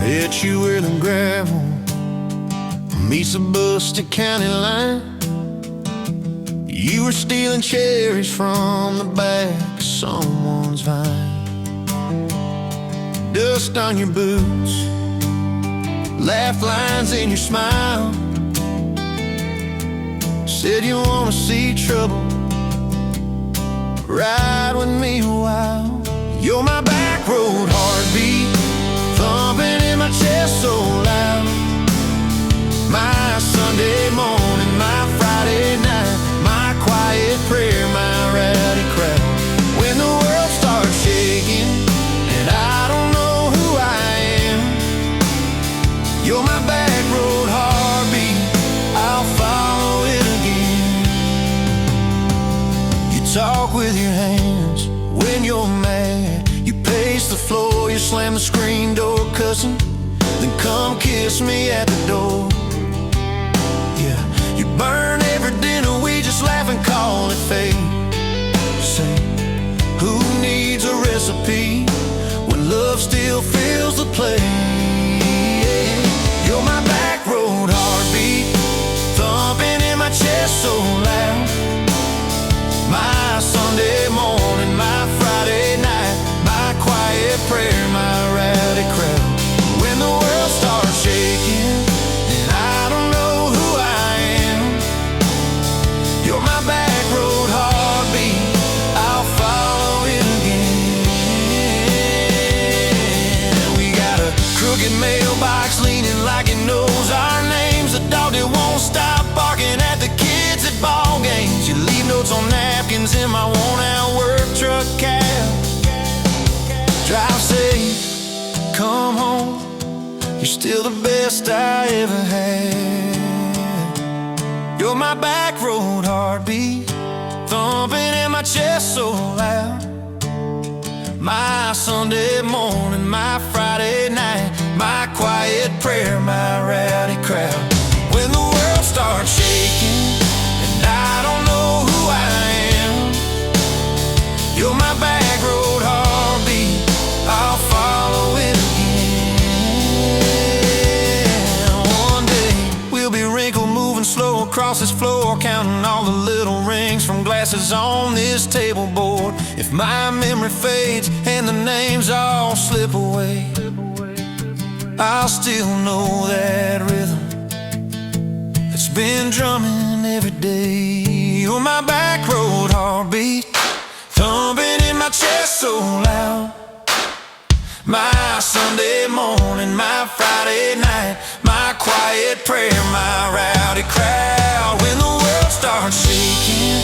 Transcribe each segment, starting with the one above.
Met you where the gravel meets the Buster County line. You were stealing cherries from the back of someone's vine. Dust on your boots, laugh lines in your smile. Said you wanna see trouble, ride with me a while. You're my back road heartbeat, thumping in my chest so loud. My Sunday morning, my Friday night, my quiet prayer, my rowdy crowd. When the world starts shaking and I don't know who I am, you're my back road heartbeat, I'll follow it again. You talk with your hands when you're mad, you pace the floor, you slam the screen door cussing, then come kiss me at the door. Yeah, you burn every dinner, we just laugh and call it fate. Say, who needs a recipe when love still fills the plate? You're my back road heartbeat, thumping in my chest so loud. My Sunday morning, my Friday night, my quiet prayer, my rowdy crowd. When the world starts shaking and I don't know who I am, you're my back road heartbeat, I'll follow it again. We got a crooked mailbox leaning like it knows our names, a dog that won't stop barking at the kids at ball games. You leave notes on napkins in my worn-out work truck cab. Drive safe, come home, you're still the best I ever had. You're my back road heartbeat, thumping in my chest so loud. My Sunday morning, my Friday night, my quiet prayer, my rowdy crowd. When the world starts shaking and I don't know who I am, you're my back road heartbeat, I'll follow it again. One day we'll be wrinkled, moving slow across this floor, counting all the little rings from glasses on this table board. If my memory fades and the names all slip away, I'll still know that rhythm that's been drumming every day. You're my back road heartbeat, thumping in my chest so loud. My Sunday morning, my Friday night, my quiet prayer, my rowdy crowd. When the world starts shaking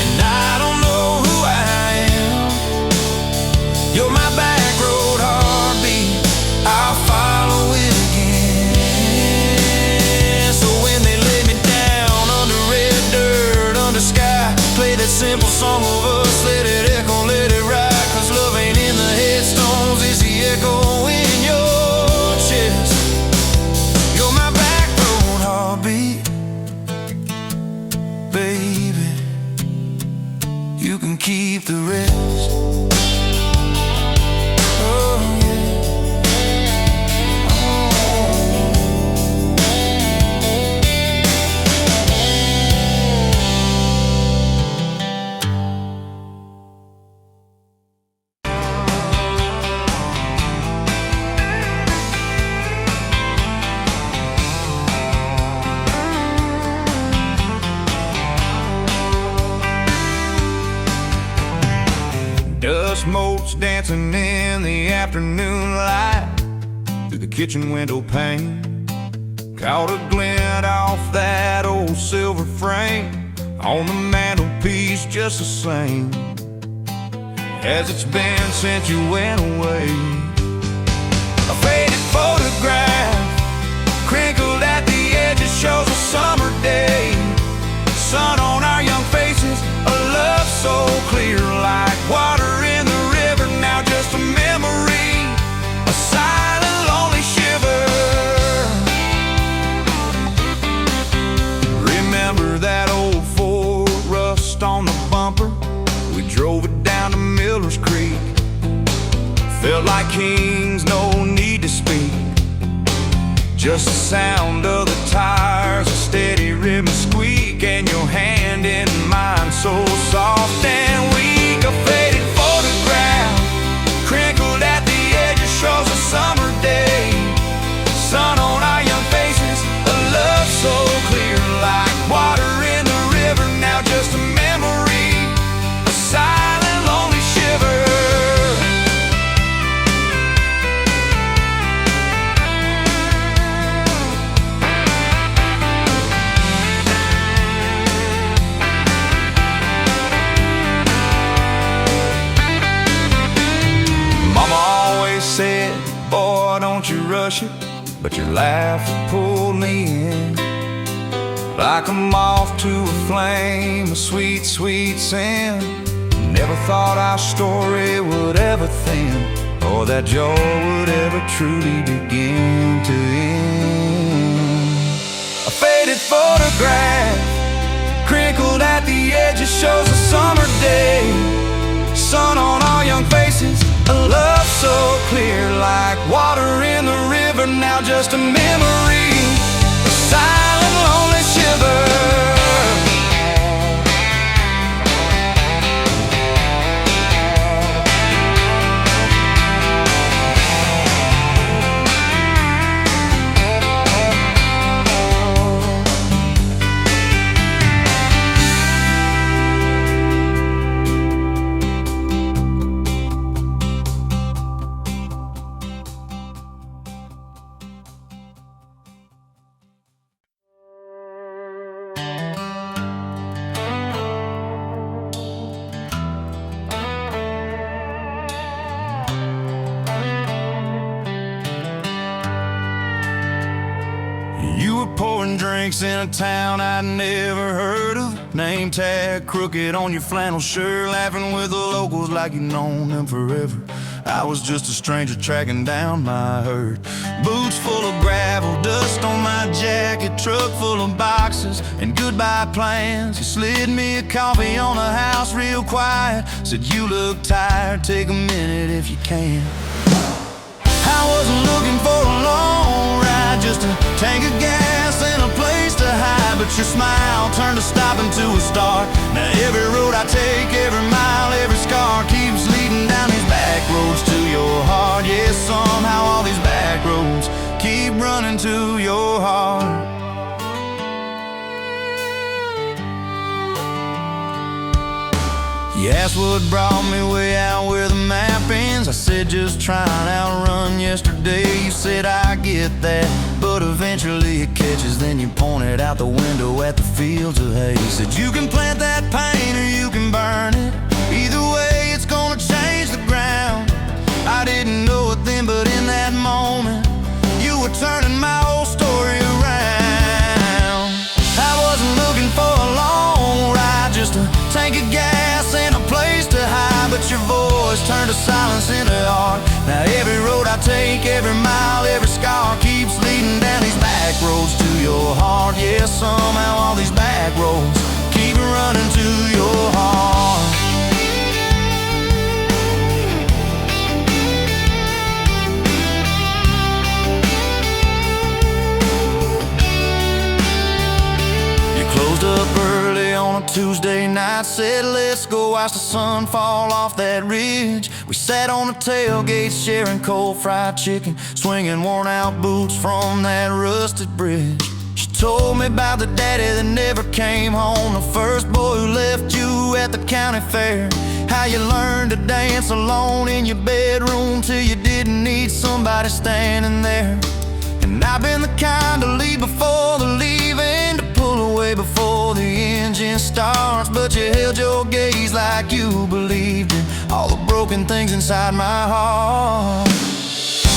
and I don't know who I am, you're my back road heartbeat, I'll follow it again. So when they lay me down under red dirt, under sky, play that simple song of us, let it echo, let it ride, 'cause love ain't in the headstones, it's the echo in your chest. You're my back road heartbeat, baby, you can keep the rest. Oh yeah. Dust motes dancing in the afternoon light through the kitchen window pane. Caught a glint off that old silver frame on the mantelpiece, just the same as it's been since you went away. A faded photograph crinkled at the edges shows a summer day. Sun on our young faces, a love so clear like water in the river. Now just a memory, a silent lonely shiver. Remember that old Ford, rust on the bumper, we drove it down to Miller's Creek. Felt like kings, no need to speak. Just the sound of the tires, a steady rhythm squeak, and your hand in mine so soft and weak. A faded photograph, crinkled at the edges, shows a summer day. Sun on our young faces, a love so clear, like water in the river, now just a memory, a silent, lonely shiver. Said, boy, don't you rush it, but your laugh pulled me in like a moth to a flame, a sweet, sweet sin. Never thought our story would ever thin, or that joy would ever truly begin to end. A faded photograph, crinkled at the edges, shows a summer day. Sun on our young faces, a love so clear, like water in the river, now just a memory, a silent, lonely shiver. Pouring drinks in a town I'd never heard of. Name tag crooked on your flannel shirt, laughing with the locals like you've known them forever. I was just a stranger tracking down my herd. Boots full of gravel, dust on my jacket, truck full of boxes and goodbye plans. You slid me a coffee on the house real quiet, said you look tired, take a minute if you can. I wasn't looking for a long ride, just a tank of gas and a place to hide, but your smile turned a stop into a start. Now every road I take, every mile, every scar keeps leading down these back roads to your heart. Yeah, somehow all these back roads keep running to your heart. You asked what brought me way out where the map ends. I said just trying to outrun yesterday. You said I get that, but eventually it catches. Then you pointed out the window at the fields of hay. You said you can plant that pain or you can burn it. Either way it's gonna change the ground. I didn't know it then, but in that moment you were turning my whole story around. I wasn't looking for a long ride, just a tank of gas and a place to hide, but your voice turned a silence into art. Now every road I take, every mile, every scar keeps leading down these back roads to your heart. Yeah, somehow all these back roads keep running to your heart. Closed up early on a Tuesday night, said let's go watch the sun fall off that ridge. We sat on the tailgate sharing cold fried chicken, swinging worn out boots from that rusted bridge. She told me about the daddy that never came home, the first boy who left you at the county fair. How you learned to dance alone in your bedroom till you didn't need somebody standing there. And I've been the kind to leave before the leaving, to pull away before the engine starts, but you held your gaze like you believed in all the broken things inside my heart.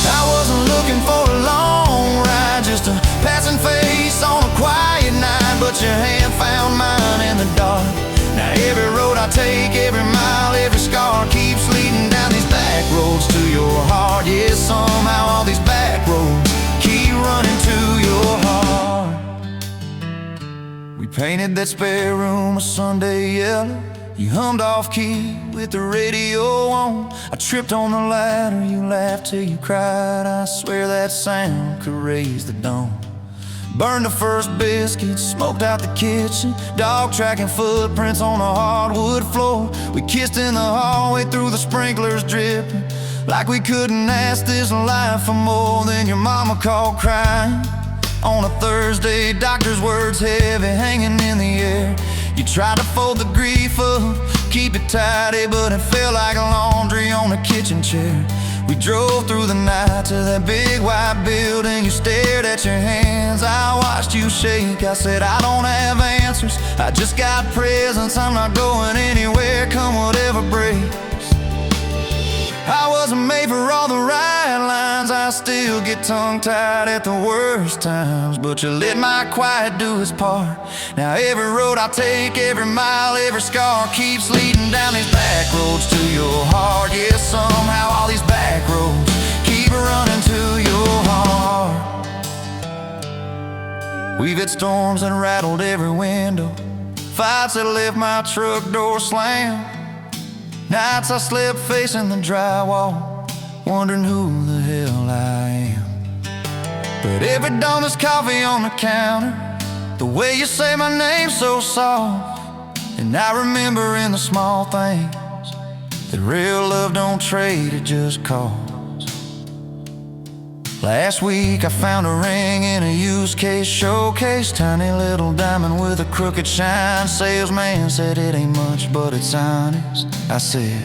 I wasn't looking for a long ride, just a passing face on a quiet night, but your hand found mine in the dark. Now every road I take, every mile, every scar keeps leading down these back roads to your heart. Yeah, somehow all these back roads keep running to your heart. We painted that spare room a Sunday yellow, You hummed off key with the radio on. I tripped on the ladder, you laughed till you cried. I swear that sound could raise the dawn. Burned the first biscuit, smoked out the kitchen. Dog tracking footprints on the hardwood floor. We kissed in the hallway through the sprinklers dripping, like we couldn't ask this life for more. Than your mama called crying on a Thursday, doctor's words heavy hanging in the air. You tried to fold the grief up, keep it tidy, but it felt like laundry on a kitchen chair. We drove through the night to that big white building. You stared at your hands, I watched you shake. I said, I don't have answers, I just got presents. I'm not going anywhere, come whatever breaks. I wasn't made for all the right lines. I still get tongue-tied at the worst times, but you let my quiet do its part. Now every road I take, every mile, every scar keeps leading down these back roads to your heart. Yeah, somehow all these back roads keep running to your heart. We've had storms that rattled every window, fights that left my truck door slammed. Nights I slept facing the drywall, wondering who the hell I am. But every dawn there's coffee on the counter, the way you say my name so soft. And I remember in the small things that real love don't trade, it just costs. Last week I found a ring in a used case showcase, tiny little diamond with a crooked shine. Salesman said it ain't much, but it's honest. I said,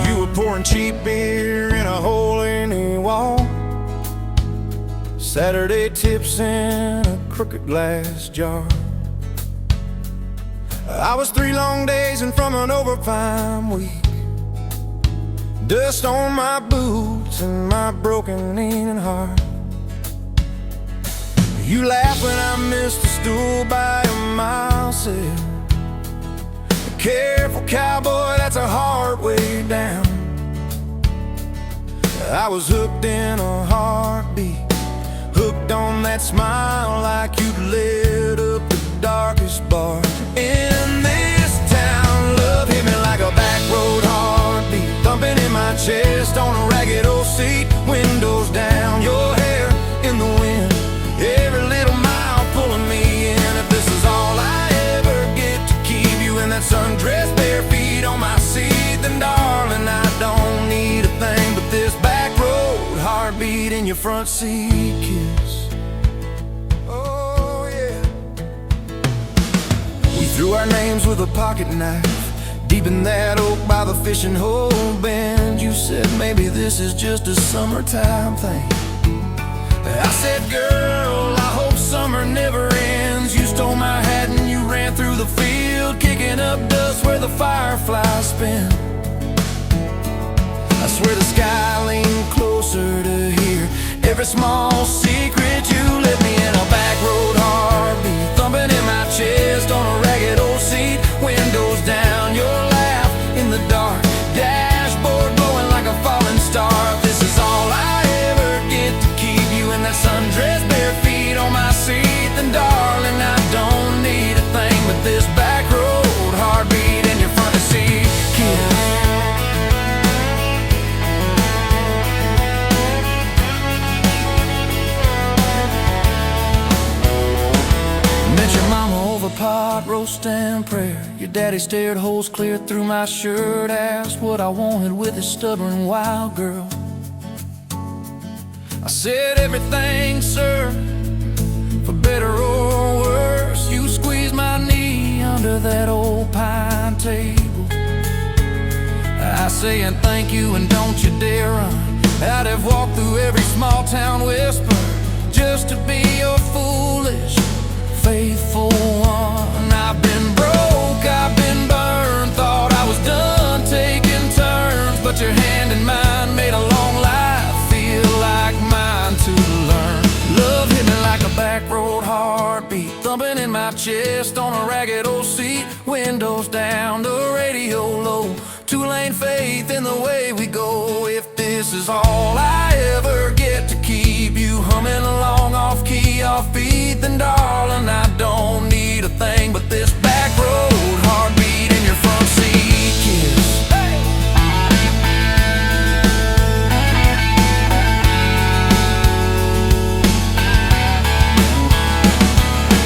you were pouring cheap beer in a hole in the wall, Saturday tips in a crooked glass jar. I was 3 long days and from an overtime week, dust on my boots and my broken leaning heart. You laughed when I missed a stool by a mile, said, careful cowboy, that's a hard way down. I was hooked in a heartbeat, hooked on that smile like you'd lit up the darkest bar in this town. Love hit me like a back road heartbeat, thumping in my chest on a ragged old seat. Windows down, your hair in the wind, every little mile pulling me in. If this is all I ever get to keep you in that sundress, bare feet on my seat, then darling, I don't need a thing but this back road heartbeat in your front seat kiss. Oh yeah. We threw our names with a pocket knife deep in that oak by the fishing hole bend. You said maybe this is just a summertime thing. I said, girl, I hope summer never ends. You stole my hat and you ran through the field, kicking up dust where the fireflies spin. I swear the sky leaned closer to hear every small secret you let me in. A back road heartbeat, thumping in my chest on a ragged old seat. Windows down, your laugh in the dark, dashboard glowing like a falling star. If this is all I ever get to keep you in that sundress, bare feet on my seat, then darling, I don't need a thing but this back road heartbeat in your front seat kiss. Pot roast and prayer, your daddy stared holes clear through my shirt, asked what I wanted with his stubborn wild girl. I said everything, sir, for better or worse. You squeezed my knee under that old pine table. I say and thank you and don't you dare run. I'd have walked through every small town whisper just to be your foolish faithful one. I've been broke, I've been burned, thought I was done taking turns, but your hand in mine made a long life feel like mine to learn. Love hit me like a back road heartbeat, thumping in my chest on a ragged old seat. Windows down, the radio low, 2 still ain't faith in the way we go. If this is all I ever get to keep you humming along off key, off beat, then darling, I don't need a thing but this back road heartbeat in your front seat kiss.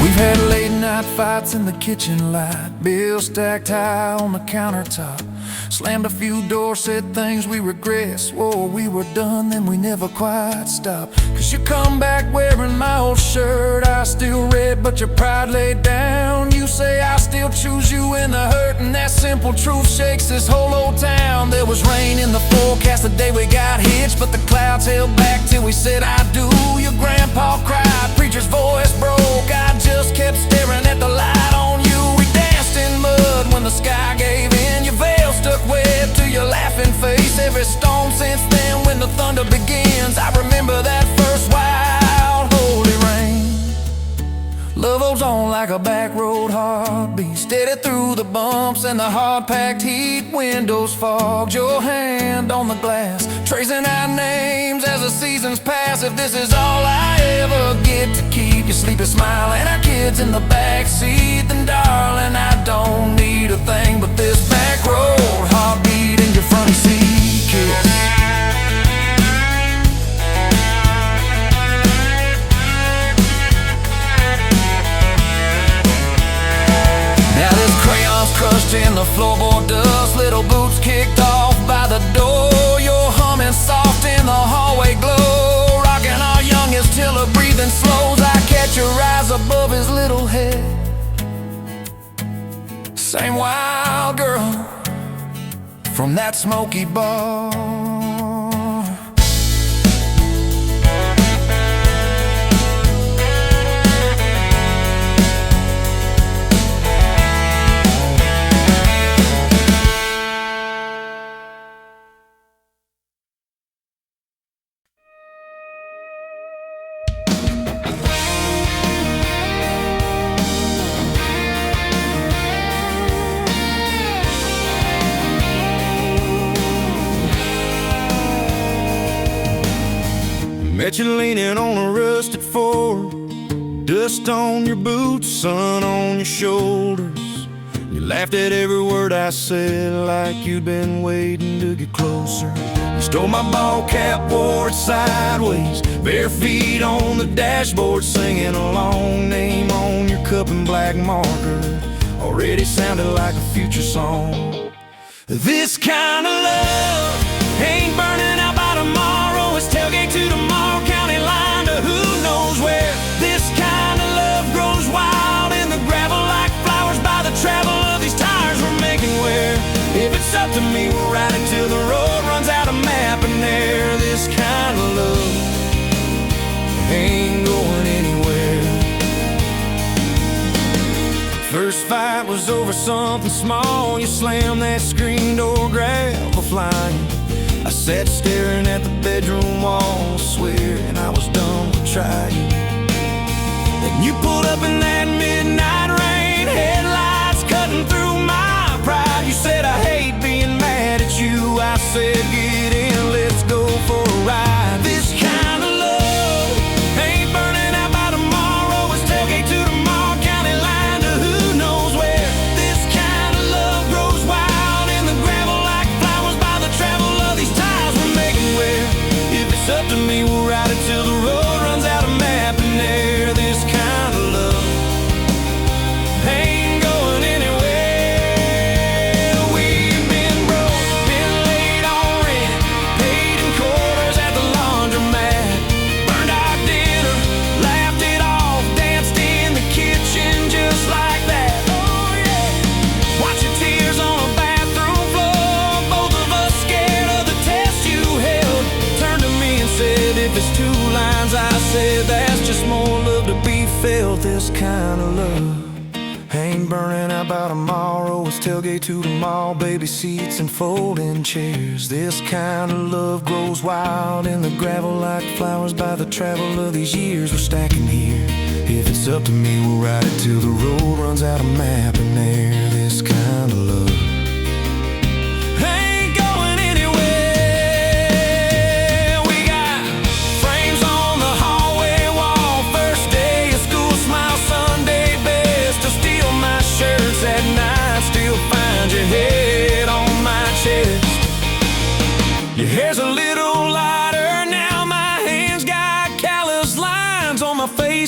We've had late night fights in the kitchen light, bills stacked high on the countertop, slammed a few doors, said things we regret, swore we were done, then we never quite stopped. Cause you come back wearing my old shirt, I still red but your pride laid down. You say I still choose you in the hurt, and that simple truth shakes this whole old town. There was rain in the forecast the day we got hitched, but the clouds held back till we said I do. Your grandpa cried, preacher's voice broke, I just kept staring at the light on you. We danced in mud when the sky gave in, your veil stuck wet to your laughing face. Every storm since then when the thunder begins, I remember that first wild holy rain. Love holds on like a back road heartbeat, steady through the bumps and the hard-packed heat. Windows fogged, your hand on the glass, tracing out names as the seasons pass. If this is all I ever get to keep you sleeping, smiling, our kids in the backseat, then darling, I don't need a thing but this back road heartbeat in your front seat kiss. Crushed in the floorboard dust, little boots kicked off by the door. You're humming soft in the hallway glow, rocking our youngest till her breathing slows. I catch your eyes above his little head, same wild girl from that smoky bar. Met you leaning on a rusted Ford, dust on your boots, sun on your shoulders. You laughed at every word I said like you'd been waiting to get closer. You stole my ball cap, wore it sideways, bare feet on the dashboard, singing a long name on your cup in black marker. Already sounded like a future song. This kind of love ain't burning out by tomorrow. It's tailgate to tomorrow, county line to who knows where. This kind of love grows wild in the gravel like flowers by the travel of these tires we're making wear. If it's up to me, we'll ride it till the road runs out of map and air. This kind of love ain't going anywhere. First fight was over something small. You slammed that screen door, gravel flying. I sat staring at the bedroom wall, swearing I was done with trying. Then you pulled up in that midnight rain, headlights cutting through my pride. You said I hate being mad at you. I said get in, let's go for a ride. This kind of love ain't burning out by tomorrow. It's tailgate to tomorrow, county line to who knows where. This kind of love grows wild in the gravel like flowers by the travel of these tires we're making wear. If it's up to me, we'll ride it till the road runs out of map and air. This kind of love ain't going anywhere. We've been broke, been late on rent, paid in quarters at the laundromat, burned our dinner, laughed it off, danced in the kitchen just like that. Oh yeah, watch your tears on a bathroom floor, both of us scared of the test you held. Turned to me and said, if it's two lines, I said that's just more love to be felt. This kind of love ain't burning out by tomorrow. It's tailgate to the mall, baby seats and folding chairs. This kind of love grows wild in the gravel like flowers by the travel of these years we're stacking here. If it's up to me, we'll ride it till the road runs out of map and air. This kind of love ain't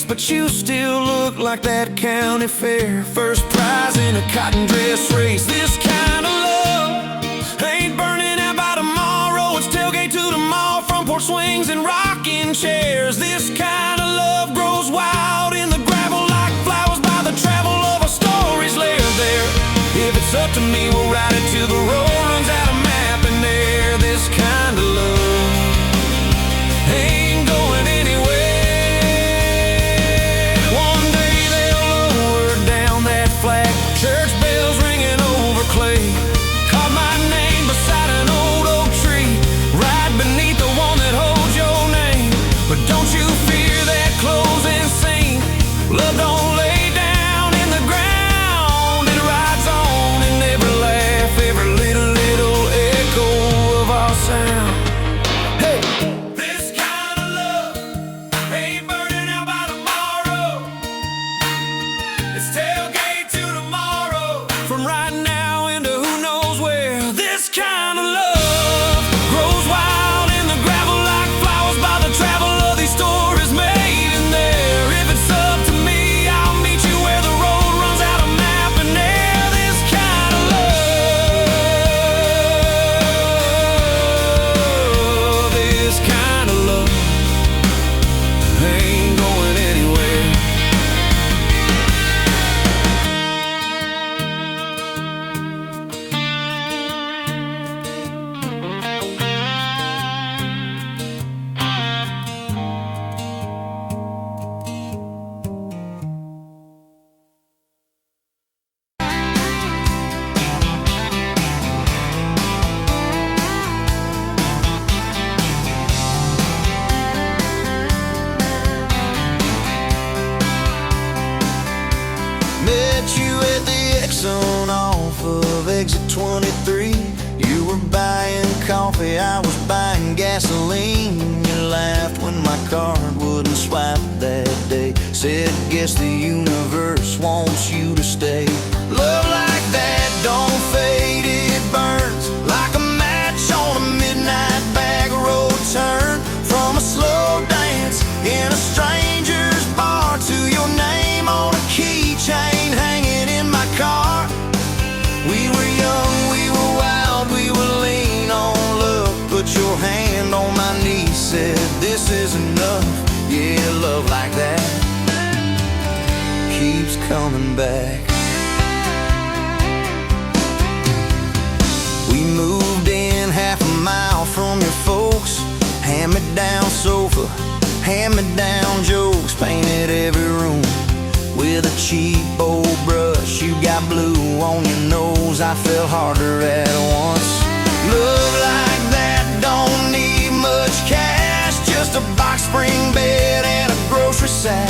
but you still look like that county fair. First prize in a cotton dress race. This kind of love ain't burning out by tomorrow. It's tailgate to the mall, front porch swings and rocking chairs. This kind of love grows wild in the gravel like flowers by the travel of a story's lair there. If it's up to me, we'll ride it till the road runs out of map and air. This kind of love ain't going anywhere. One day they'll lower down that flag, church bells ringing over clay. Carve my name beside an old oak tree, right beneath the one that holds your name. But don't you fear that closing scene. Love don't lay down in the ground. It rides on in every laugh, every little echo of our sound. Hey! This kind of love ain't burning out by tomorrow. It's tailgate to tomorrow, from right now into who knows where. This kind of love grows wild in the gravel like flowers by the travel of these stories made in there. If it's up to me, I'll meet you where the road runs out of map and air. This kind of love, this kind of love ain't going anywhere. Met you at the Exxon off of exit 23. You were buying coffee, I was buying gasoline. You laughed when my card wouldn't swipe that day. Said, guess the universe wants you to stay. Love like that don't fade, it burns like a match on a midnight back road turn. From a slow dance in a stranger's bar to your name on a keychain hanging in my car. We were young, we were wild, we were lean on love. Put your hand on my knee, said this is enough. Yeah, love like that keeps coming back. We moved in half a mile from your folks. Hand-me-down sofa, hand-me-down jokes. Painted every room with a cheap old brush. You got blue on your nose, I fell harder at once. Love like that don't need much cash, just a box spring bed and a grocery sack,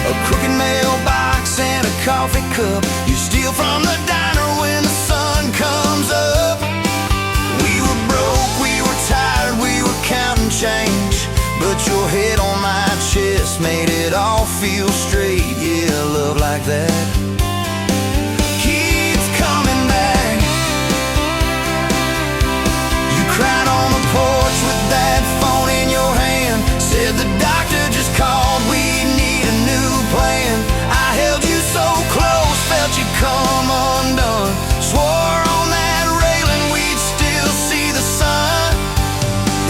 a crooked mailbox and a coffee cup. You steal from the diner when the sun comes up. We were broke, we were tired, we were counting change, but your head on my chest made it all feel straight. Yeah, love like that keeps coming back. You cried on the porch with that phone in your hand. Said the doctor just called, we need a new plan. I held you so close, felt you come undone. Swore on that railing we'd still see the sun.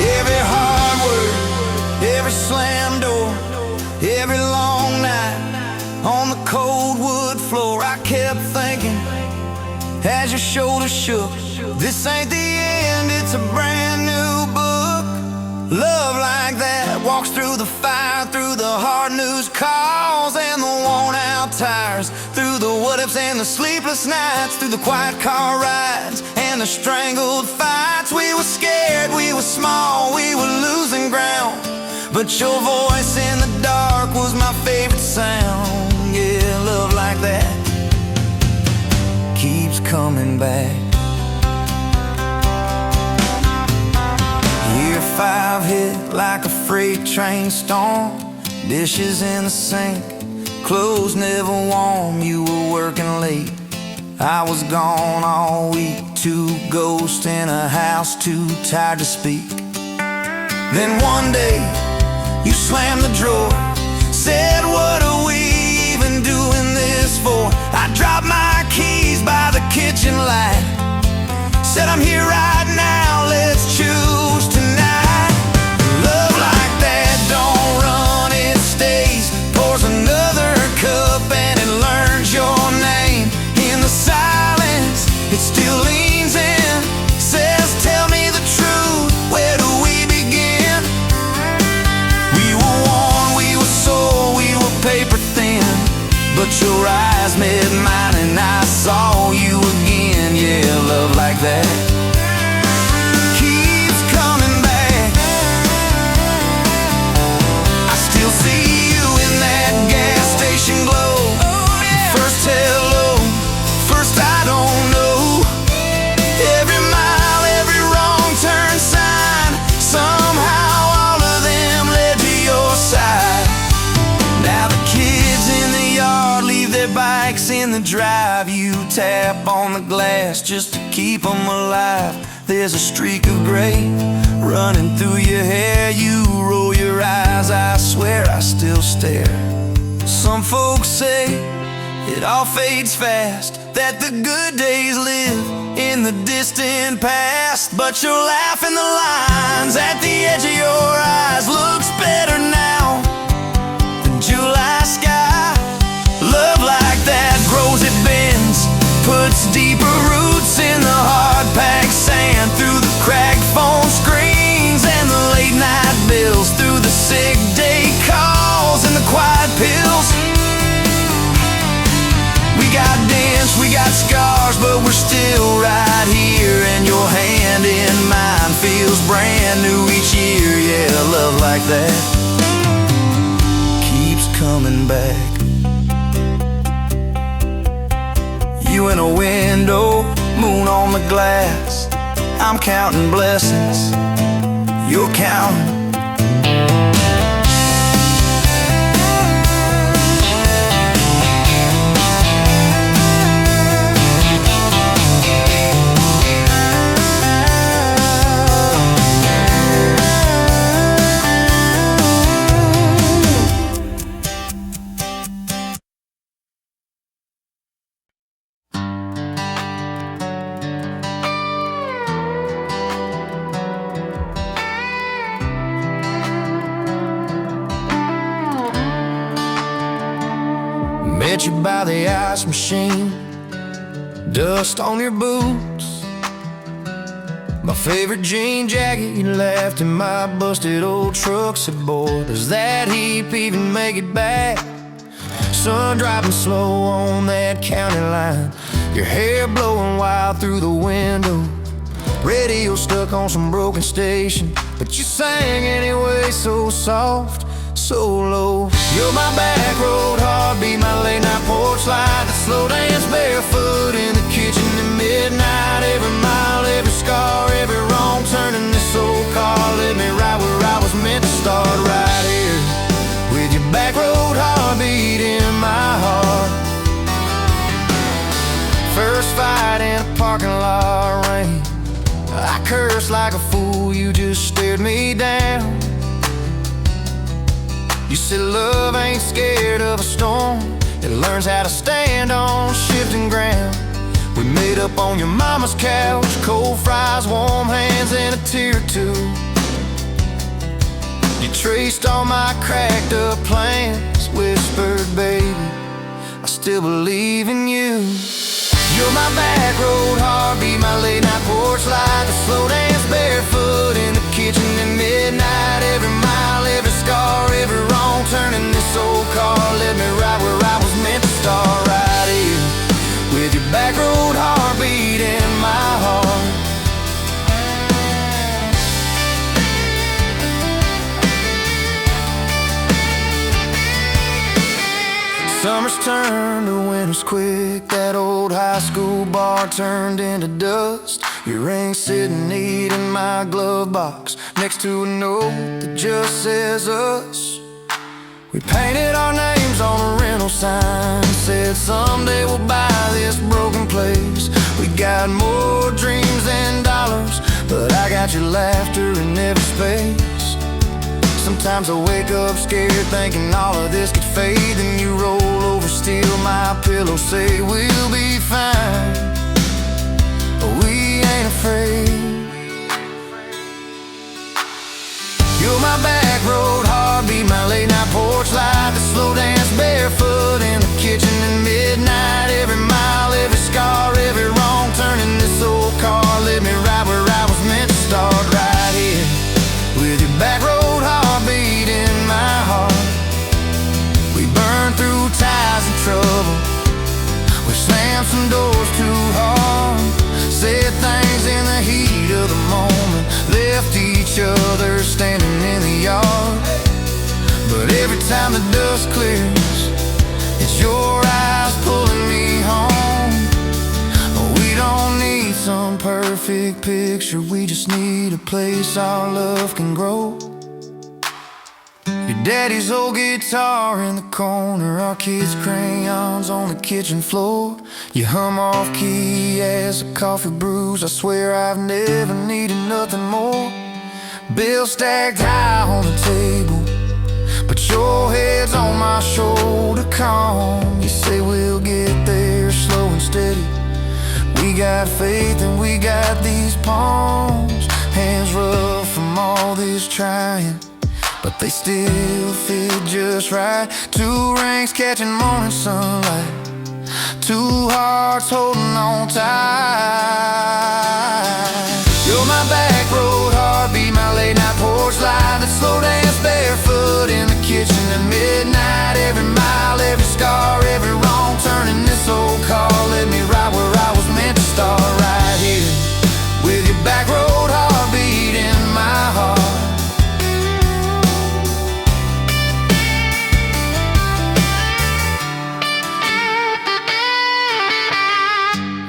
Every hard word, every slam door, every long night on the cold wood floor, I kept thinking as your shoulders shook, this ain't the end, it's a brand new book. Love like that walks through the fire, through the hard news calls and the worn out tires, through the what ifs and the sleepless nights, through the quiet car rides and the strangled fights. We were scared, we were small, we were losing ground, but your voice in the dark was my favorite sound. Yeah, love like that keeps coming back. Year 5 hit like a freight train storm. Dishes in the sink, clothes never warm. You were working late, I was gone all week. 2 ghosts in a house, too tired to speak. Then one day you slammed the drawer, Said, what are we even doing this for? I dropped my keys by the kitchen light. Said, I'm here right now, let's choose tonight. Love like that don't run, it stays. Pours another cup and it learns your name. In the silence, it still leans in. Says, tell me the truth, where do we begin? We were one, we were soul, we were paper thin. But your eyes met mine and I saw you again. Yeah, love like that keeps coming back. I still see you in that gas station glow. First hello, first I don't know. Every mile, every wrong turn sign, somehow all of them led to your side. Now the kids in the yard leave their bikes in the drive. You tap on the glass just to keep them alive. There's a streak of gray running through your hair. You roll your eyes, I swear I still stare. Some folks say it all fades fast, that the good days live in the distant past. But your laugh in the lines at the edge of your eyes looks better now than July sky. Love like that grows, it bends, puts deeper roots in the hard-packed sand. Through the cracked phone screens and the late-night bills, through the sick day calls and the quiet pills. We got dents, we got scars, but we're still right here. And your hand in mine feels brand new each year. Yeah, love like that keeps coming back. You in a window, moon on the glass. I'm counting blessings, you're counting. Met you by the ice machine, dust on your boots, my favorite jean jacket you left in my busted old truck. Said, boy, does that heap even make it back? Sun driving slow on that county line, your hair blowing wild through the window. Radio stuck on some broken station, but you sang anyway, so soft, so low. You're my back road heartbeat, my late night porch light, the slow dance barefoot in the kitchen at midnight. Every mile, every scar, every wrong turn in this old car led me right where I was meant to start. Right here with your back road heartbeat in my heart. First fight in a parking lot rain, I cursed like a fool, you just stared me down. You said love ain't scared of a storm, it learns how to stand on shifting ground. We made up on your mama's couch, cold fries, warm hands, and a tear or two. You traced all my cracked up plans, whispered, baby, I still believe in you. You're my back road heartbeat, my late night porch light, the slow dance barefoot in the kitchen at midnight. Every mile, every scar, every wrong turn in this old car led me right where I was meant to start. Right here with your back road heartbeat in my heart. Summer's turned to winter's quick, that old high school bar turned into dust. Your ring sitting neat in my glove box, next to a note that just says us. We painted our names on a rental sign, said someday we'll buy this broken place. We got more dreams than dollars, but I got your laughter in every space. Sometimes I wake up scared, thinking all of this could fade. Then you roll over, steal my pillow, say we'll be fine, but we ain't afraid. You're my back road heartbeat, my late night porch light, the slow dance barefoot in the kitchen at midnight. Every mile, every scar, every wrong turn in this old car led me right where I was meant to start, right here with your back road heartbeat in my heart. We burned through ties and trouble, we slammed some doors too hard, said things in the heat of the moment, left each other standing in the yard. But every time the dust clears, it's your eyes pulling me home. We don't need some perfect picture, we just need a place our love can grow. Your daddy's old guitar in the corner, our kids' crayons on the kitchen floor. You hum off key as the coffee brews, I swear I've never needed nothing more. Bills stacked high on the table, but your head's on my shoulder, calm. You say we'll get there slow and steady. We got faith and we got these palms, hands rough from all this trying, but they still fit just right. Two rings catching morning sunlight, two hearts holding on tight. You're my back road heartbeat, my late night porch light, that slow dance barefoot in the kitchen at midnight. Every mile, every scar, every wrong turn in this old car led me right where I was meant to start, right here with your back road heartbeat in my heart.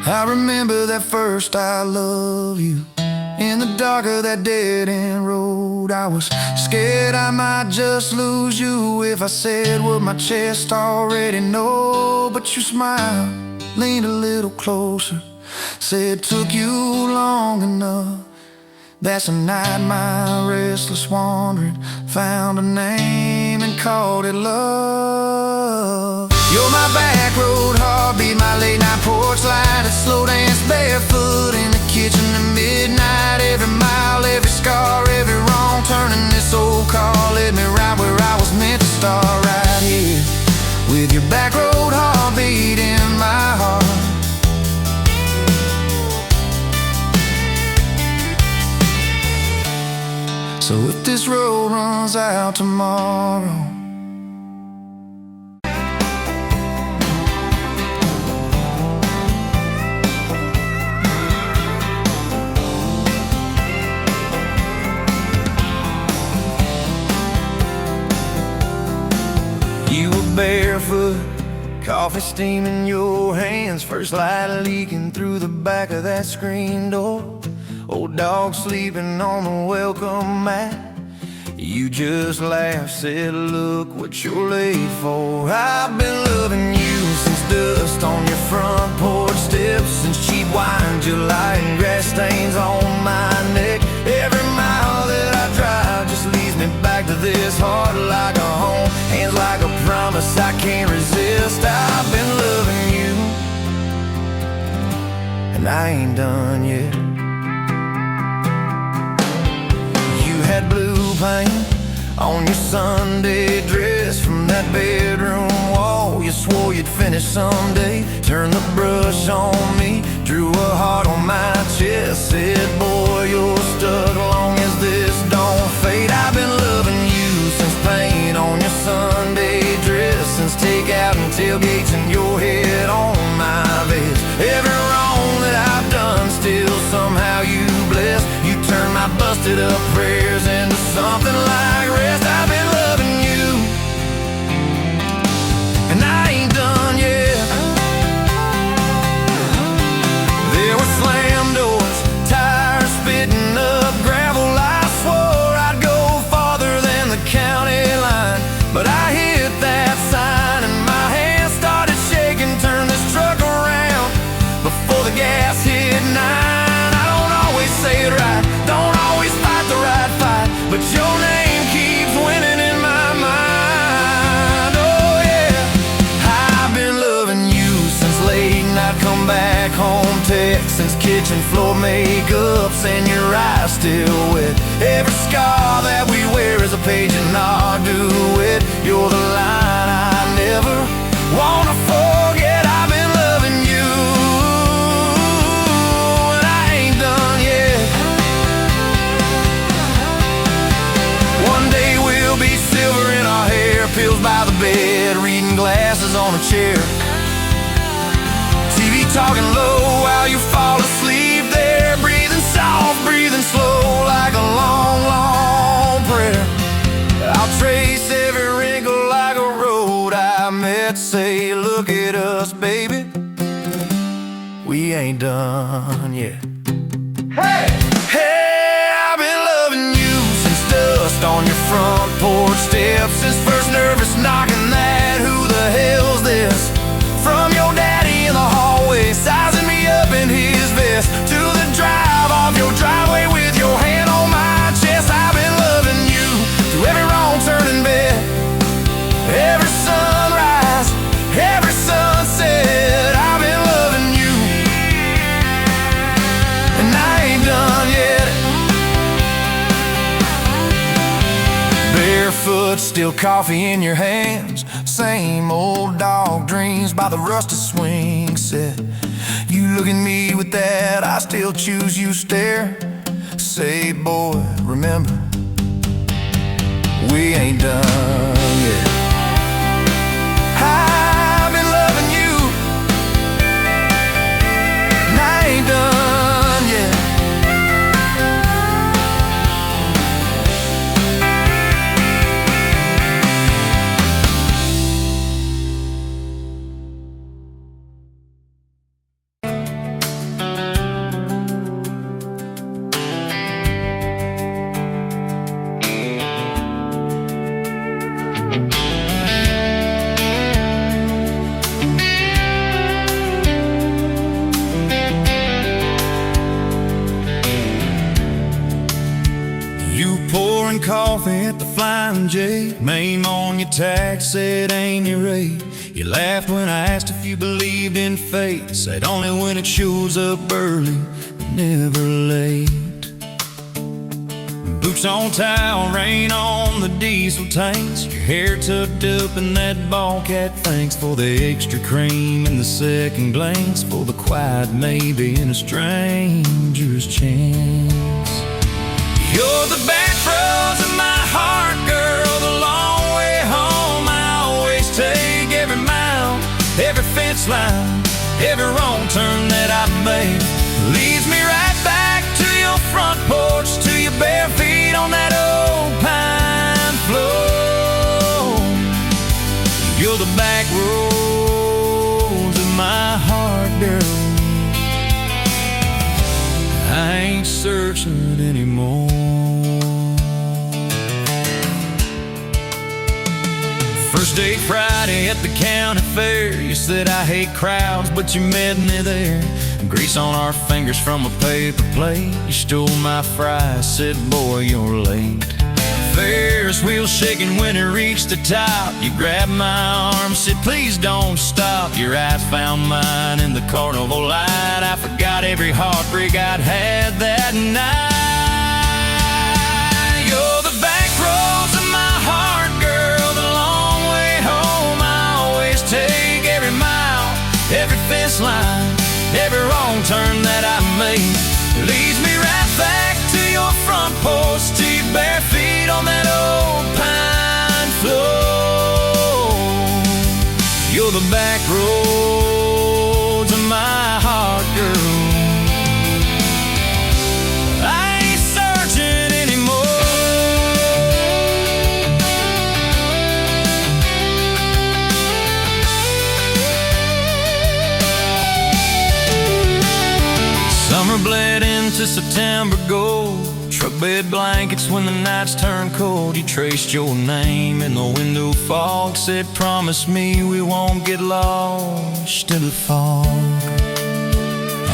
I remember that first I love you in the dark of that dead-end road. I was scared I might just lose you if I said what my chest already know. But you smiled, leaned a little closer, said took you long enough. That's a night my restless wandering found a name and called it love. You're my back road heartbeat, my late night porch light, a slow dance barefoot in the kitchen at midnight. Every mile, every scar, every wrong turn in this old car led me right where I was meant to start, right here with your back road heartbeat in my heart. So if this road runs out tomorrow, you were barefoot, coffee steam in your hands, first light leaking through the back of that screen door. Old dog sleeping on the welcome mat. You just laughed, said, look what you're late for. I've been loving you since dust on your front porch steps, since cheap wine, July, and grass stains on my neck. Every mile that I drive just leads me back to this heart like a home, hands like a promise I can't resist. I've been loving you, and I ain't done yet. Had blue paint on your Sunday dress from that bedroom wall. You swore you'd finish someday. Turned the brush on me, drew a heart on my chest, said, boy, you're stuck long as this don't fade. I've been loving you since paint on your Sunday dress, since takeout and tailgates and your head on my vest. Every wrong that I've done, still somehow you bless. You turn my busted up prayers into something like rest. I've been loving you, and I ain't done yet. There were slam doors, tires spitting up gravel. I swore I'd go farther than the county line, but I hit that sign and my hands started kitchen floor makeups and your eyes still wet. Every scar that we wear is a page in our duet. You're the line I never wanna forget. I've been loving you, and I ain't done yet. One day we'll be silver in our hair, pills by the bed, reading glasses on a chair, TV talking low while you fall asleep there, breathing soft, breathing slow like a long, long prayer. I'll trace every wrinkle like a road I met, say, look at us, baby, we ain't done yet. Hey! Hey, I've been loving you since dust on your front porch steps, since first nervous knocking that who the hell's this? From your daddy in the hallway, sizing me up in his vest, to the drive off your driveway with your hand on my chest. I've been loving you through every wrong turn in bed, every sunrise, every sunset. I've been loving you, and I ain't done yet. Barefoot, still coffee in your hands, same old dog dreams by the rusted swing set. You look at me with that I still choose you stare, say, boy, remember, we ain't done yet. I've been loving you, and I ain't done yet. Coffee at the Flying J, name on your tag said ain't your rate. You laughed when I asked if you believed in fate, said only when it shows up early, never late. Boots on towel, rain on the diesel tanks, your hair tucked up in that ball cat. Thanks for the extra cream and the second glance, for the quiet maybe in a stranger's chance. You're the backroads of my heart, girl, the long way home. I always take every mile, every fence line, every wrong turn that I've made leads me right back to your front porch, to your bare feet on that old pine floor. You're the backroads of my heart, girl. I ain't searching anymore. First day Friday at the county fair, you said I hate crowds, but you met me there. Grease on our fingers from a paper plate, you stole my fries, said, boy, you're late. Ferris wheel shaking when it reached the top, you grabbed my arm, said, please don't stop. Your eyes found mine in the carnival light. I forgot every heartbreak I'd had that night. You're the backroads of my heart, girl, the long way home. I always take every mile, every fence line, every wrong turn that I made leads me right back to your front porch, to your bare feet on that old pine floor. You're the backroads of my heart, girl. I ain't searching anymore. Summer bled into September gold, truck bed blankets when the nights turn cold. You traced your name in the window fog, said promise me we won't get lost in the fog.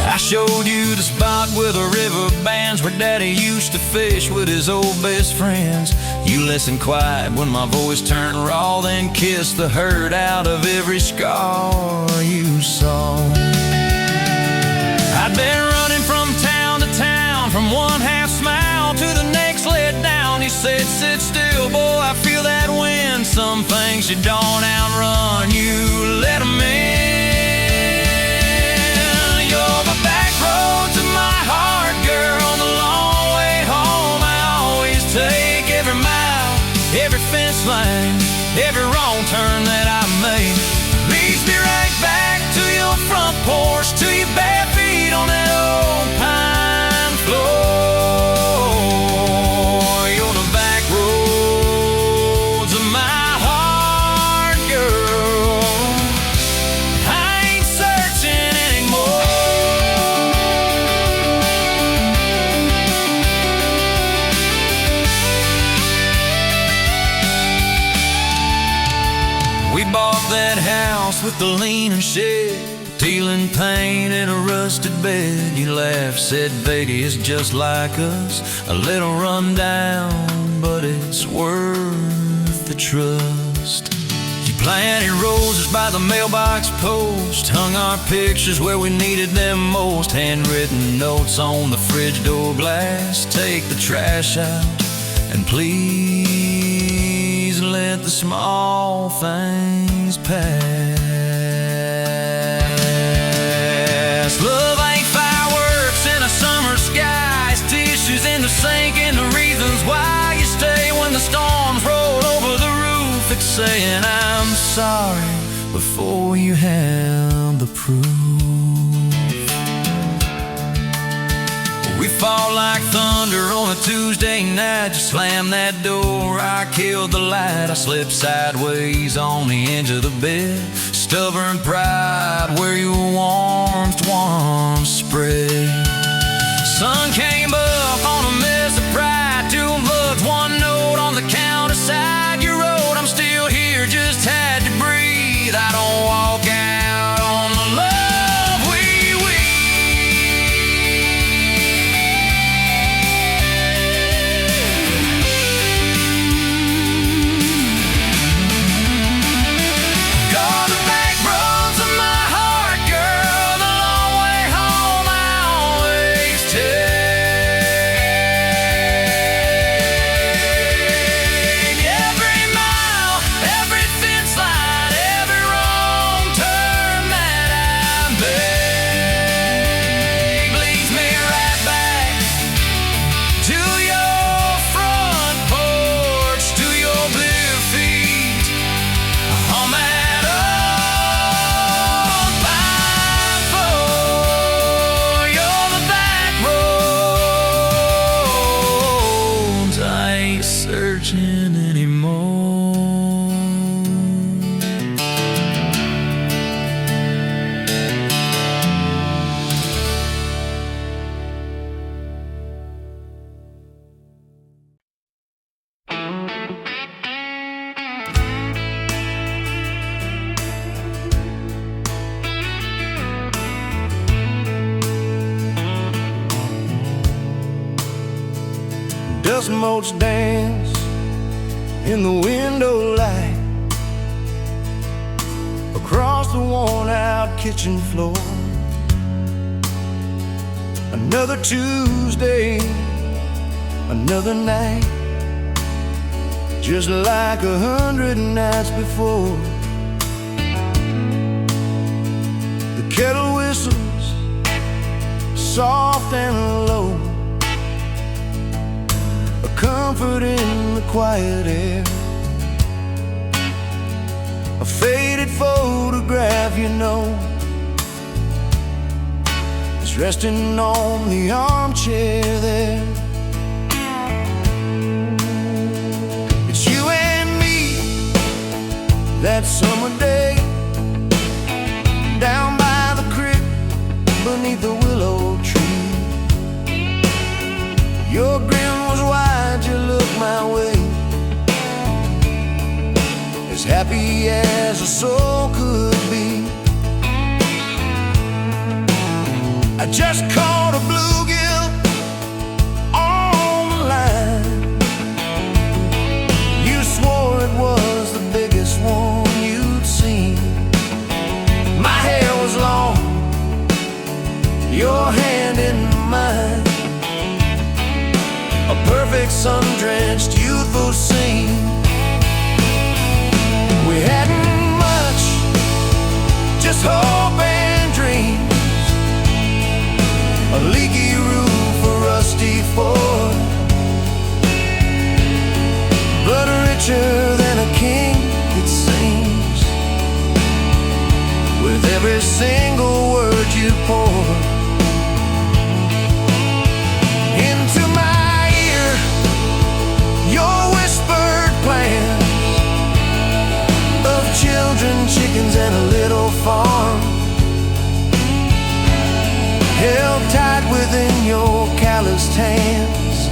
I showed you the spot where the river bands, where Daddy used to fish with his old best friends. You listened quiet when my voice turned raw, then kissed the hurt out of every scar you saw. I'd been running from some things you don't outrun, you let them in. You're the back roads of my heart, girl. The long way home I always take. Every mile, every fence line, every wrong turn that I make leads me right back to your front porch, to your bare feet on that old pine floor. You're the back roads of my heart, girl. I ain't searching anymore. We bought that house with the leaning shed, peeling paint in a rusted bed. You laughed, said, baby, it's just like us, a little run down, but it's worth the trust. You planted roses by the mailbox post, hung our pictures where we needed them most, handwritten notes on the fridge door glass. Take the trash out and please let the small things pass. Love ain't fireworks in a summer sky. It's tissues in the sink and the reasons why you stay when the storms roll over the roof. It's saying I'm sorry before you have the proof. We fall like thunder on a Tuesday night. Just slam that door, I killed the light. I slipped sideways on the edge of the bed. Stubborn pride where your warmth once spread. Sun came up on a mess of pride. 2 bucks, 1 note on the counter side. You wrote, I'm still here, just had to breathe. I don't walk out on the love we Got the back roads of my heart, girl. The long way home I always take. Every mile, every fence line, every wrong turn that I make leads me right back to your front porch, to your bare feet on that old pine floor. You're the back roads. I ain't searching anymore. Dust motes dance in the window light across the worn-out kitchen floor. Another Tuesday, another night, just like 100 nights before. The kettle whistles soft and low, a comfort in the quiet air. A faded photograph, you know, is resting on the armchair there. It's you and me that summer day, down by the creek beneath the willow tree. Your grin was wide, you looked my way, as happy as a soul could be. I just caught a bluegill on the line. You swore it was the biggest one you'd seen. My hair was long, your hand in mine, a perfect sun-drenched youthful scene. hope and dreams, a leaky roof, a rusty Ford, but richer than a king, it seems, with every single word you pour into my ear. Your whispered plans of children, chickens, and a little farm, held tight within your calloused hands.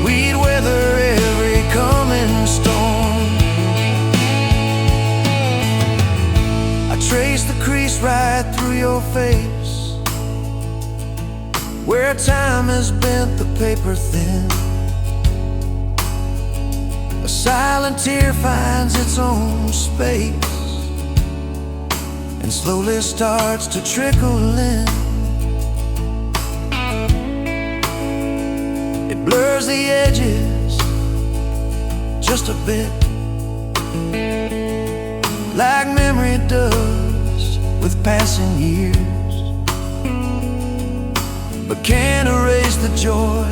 We'd weather every coming storm. I traced the crease right through your face, where time has bent the paper thin. A silent tear finds its own space and slowly starts to trickle in. It blurs the edges just a bit, like memory does with passing years, but can't erase the joy,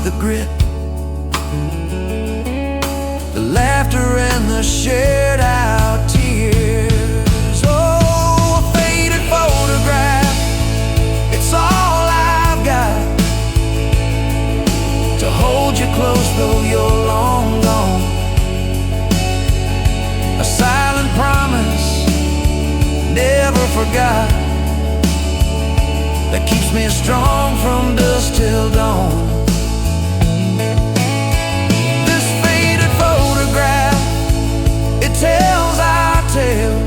the grit, the laughter and the shared out tears. Oh, a faded photograph, it's all I've got to hold you close though you're long gone. A silent promise, never forgot, that keeps me strong from dusk till dawn. This faded photograph, it tells our tale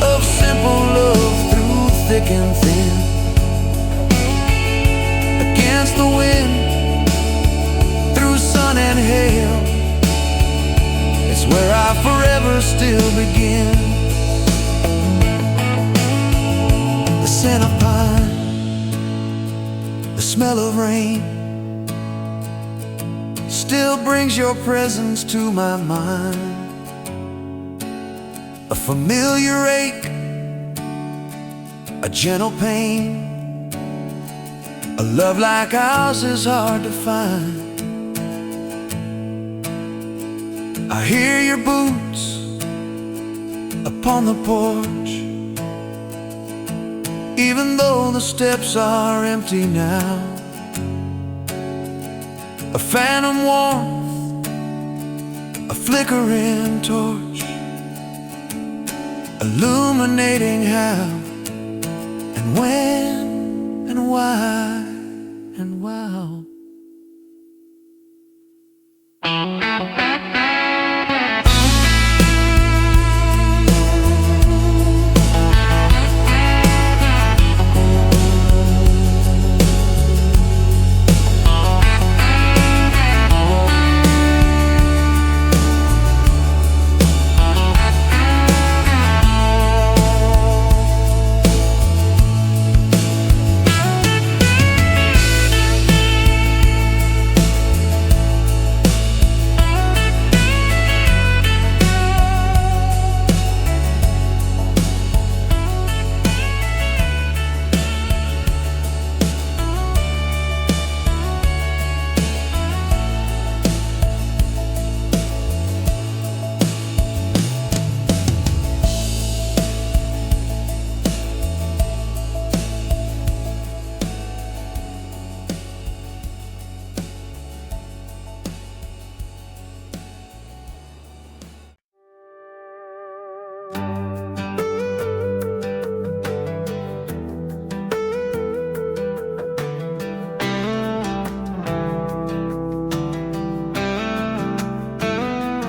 of simple love through thick and thin. Against the wind, through sun and hail, it's where I forever still begin. The scent of pine, the smell of rain, still brings your presence to my mind. A familiar ache, a gentle pain, a love like ours is hard to find. I hear your boots upon the porch, even though the steps are empty now. A phantom warmth, a flickering torch, illuminating how and when and why and wow.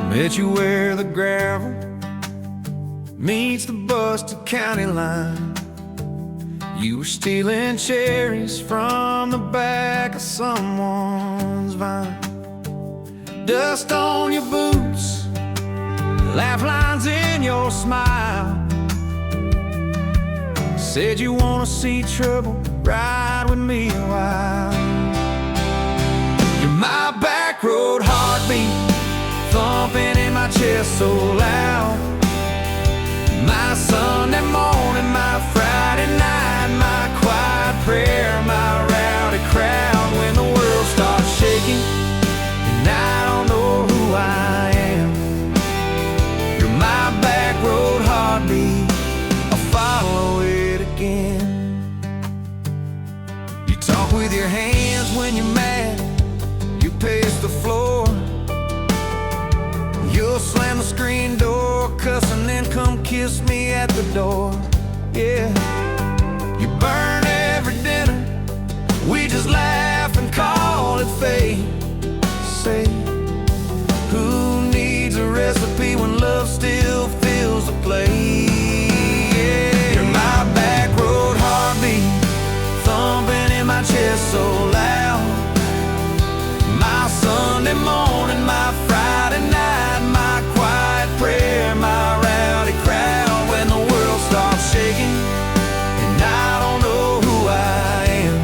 Met you where the gravel meets the busted county line. You were stealing cherries from the back of someone's vine. Dust on your boots, laugh lines in your smile. Said you wanna see trouble, ride with me a while. You're my back road heartbeat, thumping in my chest so loud. Sunday morning, my Friday night, my quiet prayer, my rowdy crowd. When the world starts shaking and I don't know who I am, you're my back road heartbeat, I'll follow it again. You talk with your hands when you're mad, you pace the floor, you'll slam the screen door, cuss and then come kiss me at the door. Yeah, you burn every dinner, we just laugh and call it fate. Say, who needs a recipe when love still fills the plate? Yeah, you're my back road heartbeat, thumping in my chest so loud. My Sunday morning, my Friday night, my quiet prayer, my rowdy crowd. When the world starts shaking and I don't know who I am,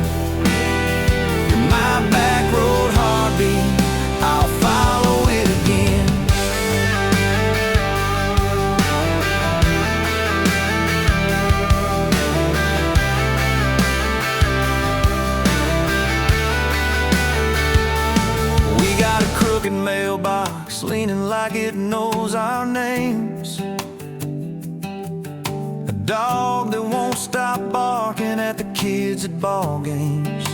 you're my back road heartbeat, I'll follow it again. We got a crooked mailbox leaning like it knows our names, a dog that won't stop barking at the kids at ball games.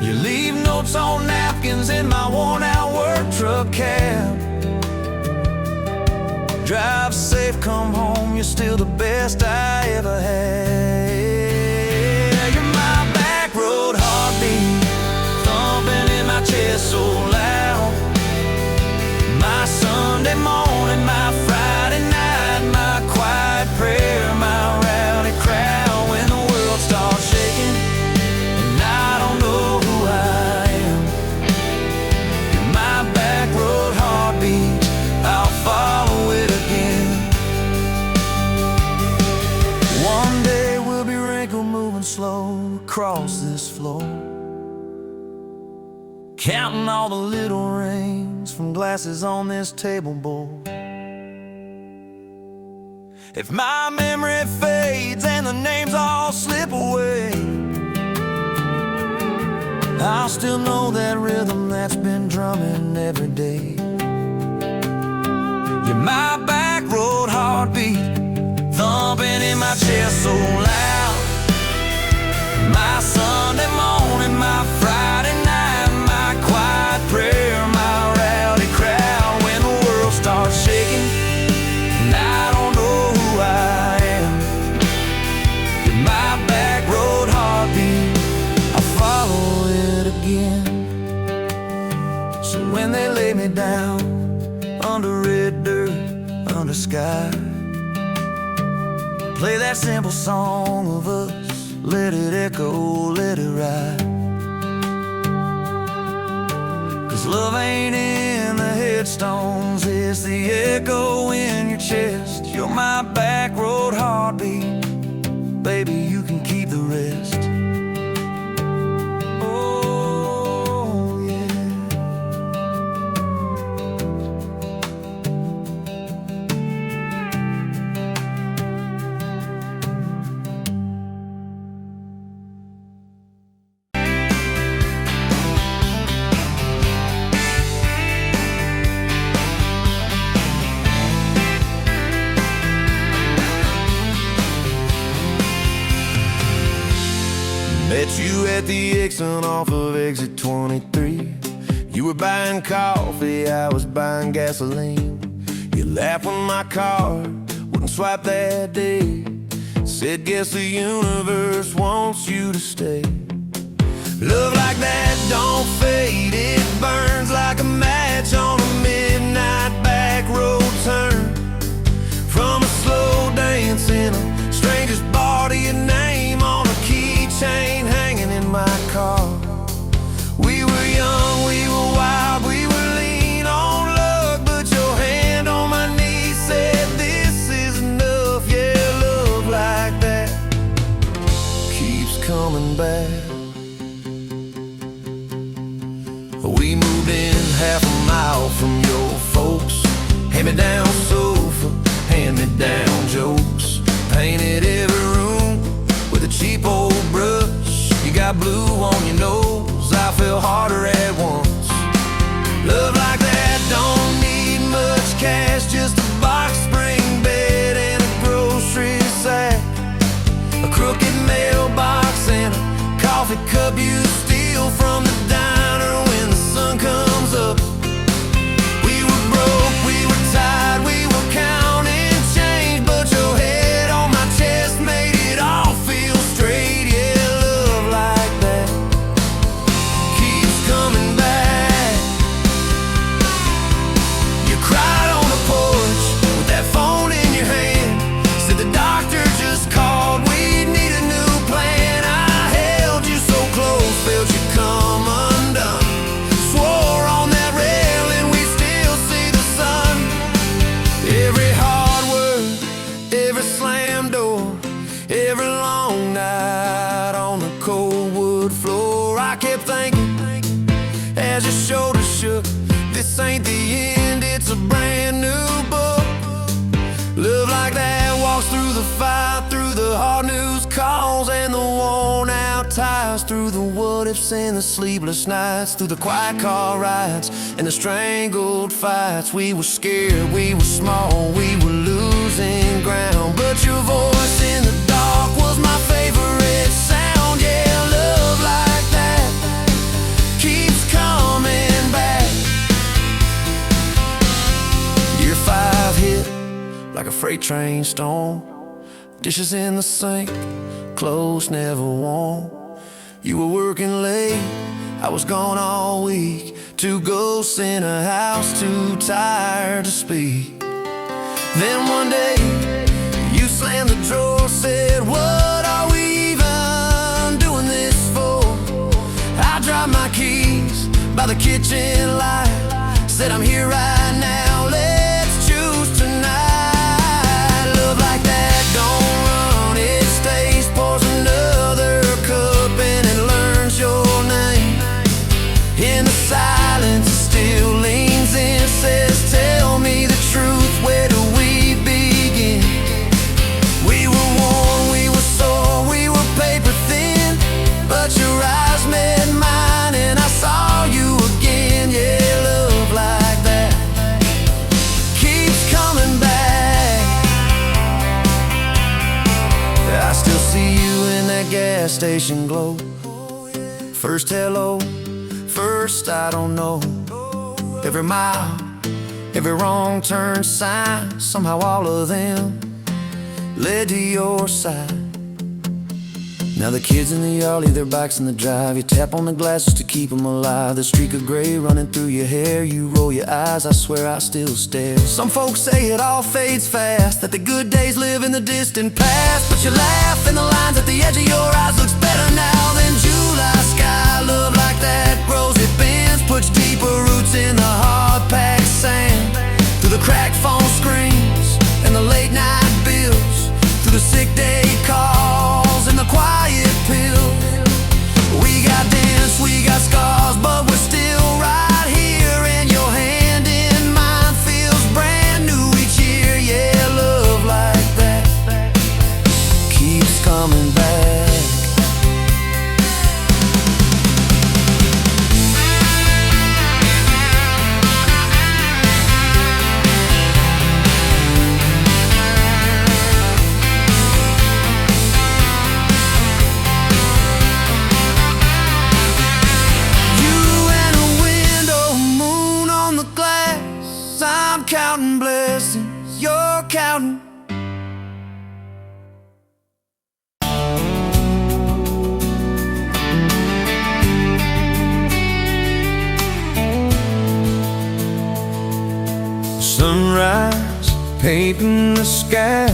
You leave notes on napkins in my worn-out work truck cab. Drive safe, come home, you're still the best I ever had. You're my back road heartbeat, thumping in my chest so loud. My Sunday morning, my Friday night, my quiet prayer, my rowdy crowd. When the world starts shaking and I don't know who I am, you're my back road heartbeat, I'll follow it again. One day we'll be wrinkled, moving slow across this floor, counting all the little rings from glasses on this table board. If my memory fades and the names all slip away, I'll still know that rhythm that's been drumming every day. You're my back road heartbeat, thumping in my chest so loud. My Sunday morning, my Friday night, my quiet prayer, my rowdy crowd. When the world starts shaking and I don't know who I am, you're my back road heartbeat, I'll follow it again. So when they lay me down under red dirt, under sky, play that simple song of us, let it echo, let it ride. 'Cause love ain't in the headstones, it's the echo in your chest. You're my back road heartbeat, baby, you can keep the rest. Oh, yeah. Met you at the exit off of exit 23. You were buying coffee, I was buying gasoline. You laughed when my card wouldn't swipe that day. Said, guess the universe wants you to stay. Love like that don't fade, it burns like a match on a midnight back road turn. From a slow dance in a stranger's bar to your name on a keychain hanging in my car. We were young, we were wild, we were lean on luck, but your hand on my knee said this is enough. Yeah, love like that keeps coming back. We moved in half a mile from your folks, hand-me-down sofa, hand-me-down got blue on your nose, I feel harder at once. Love like that don't need much cash, just a box spring bed and a grocery sack, a crooked mailbox and a coffee cup you steal from the diner when the sun comes up. We were broke, we were tired, we were counting change, but your head on my chest made it all feel straight. Yeah, love like that keeps coming back. You cried on the porch with that phone in your hand, said the doctor just called, we need a new plan. I held you so close, felt you come undone, swore on that railing we still see the sun. Every hard word, every slam door, every long night on the cold wood floor, I kept thinking as your shoulders shook, this ain't the end, it's a brand new book. Love like that walks through the fight, through the hard news calls and the worn out tires, through the what ifs and the sleepless nights, through the quiet car rides and the strangled fights. We were scared, we were small, we were losing ground, but your voice in the dark was my favorite sound. Yeah, love like that keeps coming back. Year 5 hit like a freight train storm, dishes in the sink, clothes never warm. You were working late, I was gone all week, 2 ghosts in a house too tired to speak. Then one day you slammed the drawer, said, what are we even doing this for? I dropped my keys by the kitchen light, said I'm here right now, let's choose tonight. Love like that don't run, it stays, pours another cup and it learns your name. In the silence it still leans in, says tell me the truth, where do we begin? We were worn, we were sore, we were paper thin, but your eyes met mine and I saw you again. Yeah, love like that keeps coming back. I still see you in that gas station glow, first hello, first I don't know. Every mile, every wrong turn sign, somehow all of them led to your side. Now the kids in the yard leave their bikes in the drive, you tap on the glasses to keep them alive. The streak of gray running through your hair, you roll your eyes, I swear I still stare. Some folks say it all fades fast, that the good days live in the distant past, but you laugh and the lines at the edge of your eyes looks better now than July sky. Love like that grows, it bends, puts deeper roots in the hard-packed sand, through the cracked phone screens and the late night bills, through the sick day calls and the quiet pills. We got dents, we got scars, but we're still right here, and your hand in mine feels brand new each year. Yeah, love like that keeps coming back. Counting blessings, you're counting. Sunrise, painting the sky,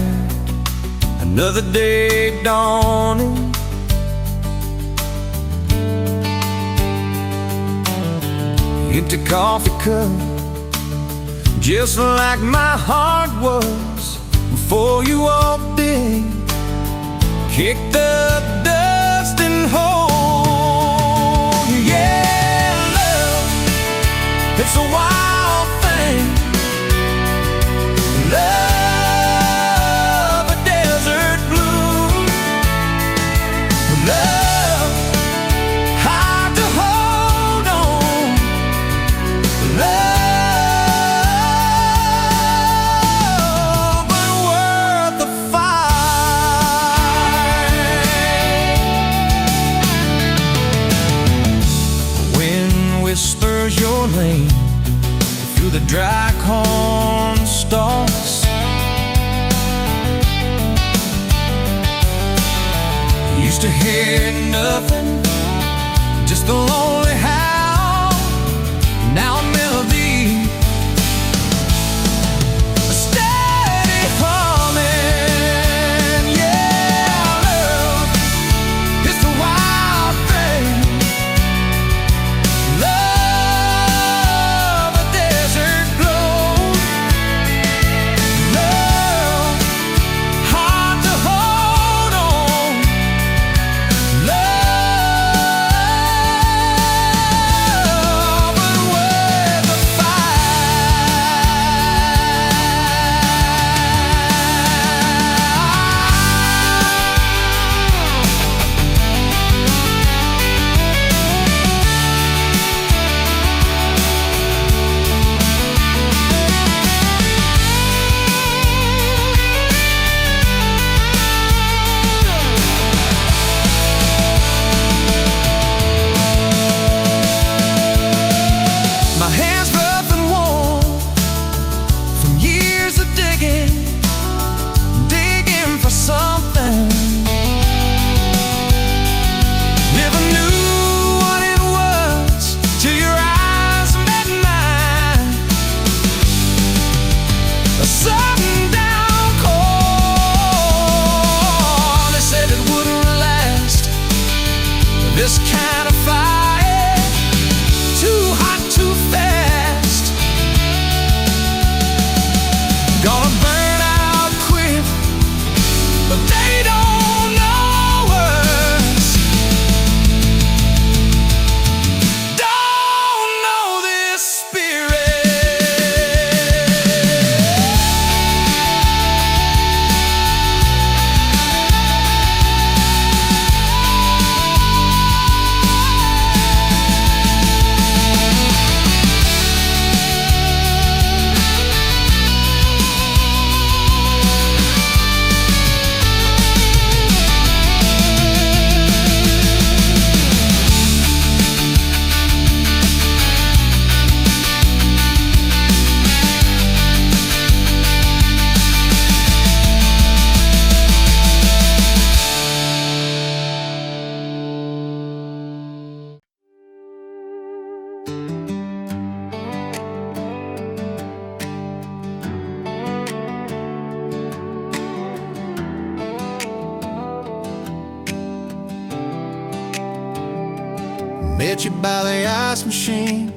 another day dawning. Empty coffee cup, just like my heart was before you walked in. Kick the dust and hold you. Yeah, love, it's a wild thing. Love, a desert blue. Love, used to hear nothing, just the lonely howl. Now a melody, a steady humming. Yeah, love is the wild thing. Love, a desert glow. Love, hard to hold on. Love, but with the my hands rough and warm from years of digging for something. Never knew what it was till your eyes met mine. A sudden downpour, they said it wouldn't last. This kind of fire, too hot, too fast. Gonna burn out quick, but they don't know us. Don't know this spirit. Met you by the ice machine,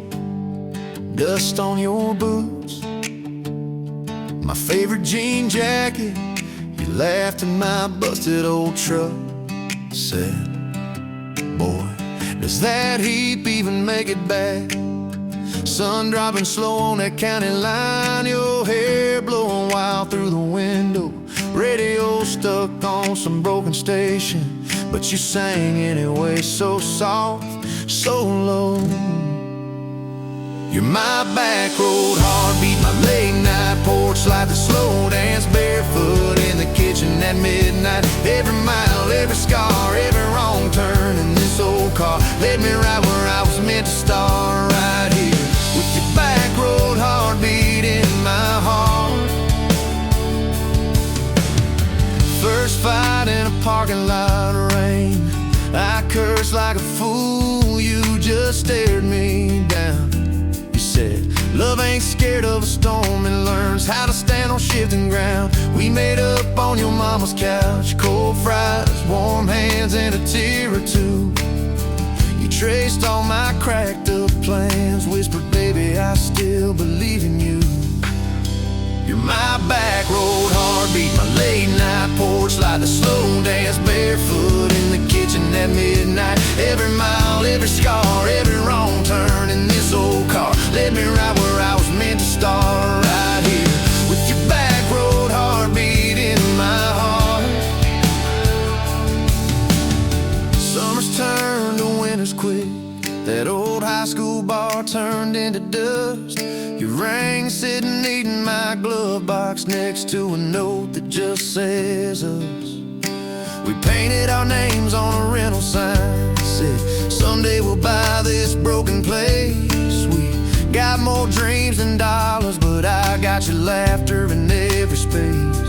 dust on your boots, my favorite jean jacket. You laughed at my busted old truck. Said, boy, does that heap even make it back? Sun dropping slow on that county line, your hair blowing wild through the window. Radio stuck on some broken station, but you sang anyway, so soft, so low. You're my back road heartbeat, my late night porch light, the slow dance barefoot in the kitchen at midnight. Every mile, every scar, every wrong turn in this old car led me right where I was meant to start, right here with your back road heartbeat in my heart. First fight in a parking lot of rain, I cursed like a fool, you just stared me down. You said, love ain't scared of a storm and learns how to stand on shifting ground. We made up on your mama's couch, cold fries, warm hands, and a tear or two. You traced all my cracked up plans, whispered, baby, I still believe in you. You're my back road heartbeat, my late night porch light, the slow dance barefoot in the kitchen at midnight. Every mile, every scar, every wrong turn in this old car led me right where I was meant to start, right here with your back road heartbeat in my heart. Summers turned to winters quick, that old high school bar turned into dust. Your ring sitting neat in my glove box next to a note that just says us. We painted our names on a rental sign, said someday we'll buy this broken place. We got more dreams than dollars, but I got your laughter in every space.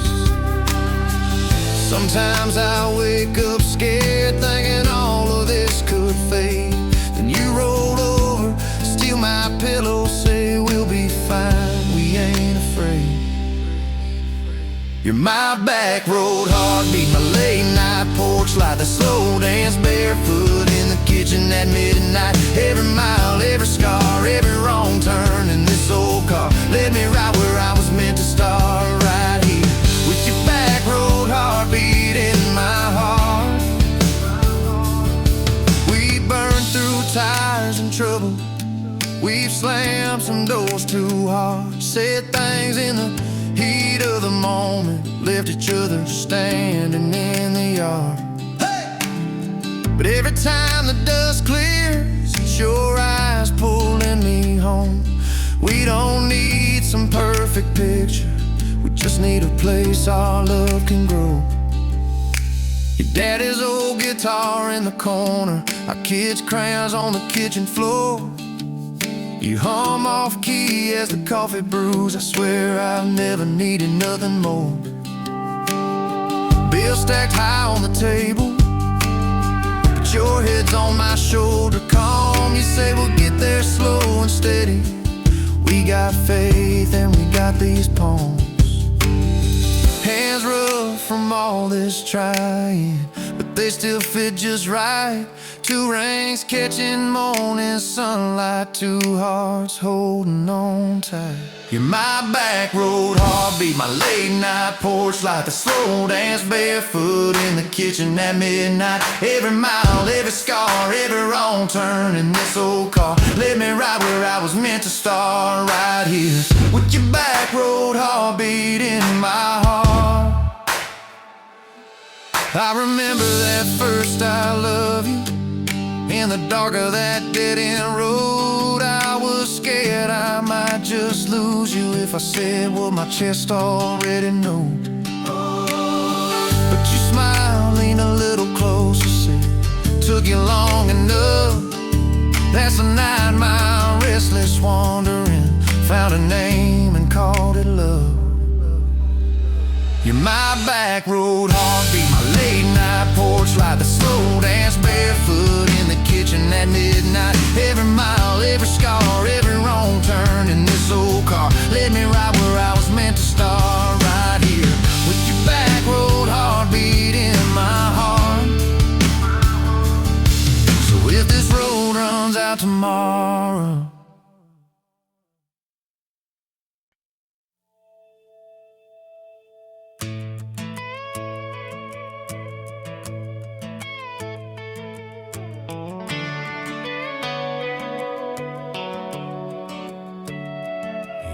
Sometimes I wake up scared, thinking all of this could fade. Then you roll over, steal my pillow, say we'll be fine, we ain't afraid. You're my back road heartbeat, my late night porch light, the slow dance barefoot in the kitchen at midnight. Every mile, every scar, every wrong turn in this old car led me right where I was meant to start, right here with your back road heartbeat in my heart. We burned through tires and trouble, we've slammed some doors too hard, said things in the heat of the moment, left each other standing in the yard. Hey! But every time the dust clears, it's your eyes pulling me home. We don't need some perfect picture, we just need a place our love can grow. Your daddy's old guitar in the corner, our kids' crayons on the kitchen floor. You hum off key as the coffee brews, I swear I've never needed nothing more. Bills stacked high on the table, but your head's on my shoulder, calm. You say we'll get there slow and steady. We got faith and we got these palms. Hands rough from all this trying, but they still fit just right. Two rings catching morning sunlight, two hearts holding on tight. You're my back road heartbeat, my late night porch light, the slow dance barefoot in the kitchen at midnight. Every mile, every scar, every wrong turn in this old car led me right where I was meant to start, right here with your back road heartbeat in my heart. I remember that first I love you, in the dark of that dead-end road. I was scared I might just lose you if I said what my chest already knows. But you smiled, leaned a little closer, said, took you long enough. That's a 9-mile restless wandering, found a name and called it love. You're my back road heartbeat, my late night porch light, the slow dance barefoot in the kitchen at midnight. Every mile, every scar, every wrong turn in this old car led me right where I was meant to start, right here with your back road heartbeat in my heart. So if this road runs out tomorrow,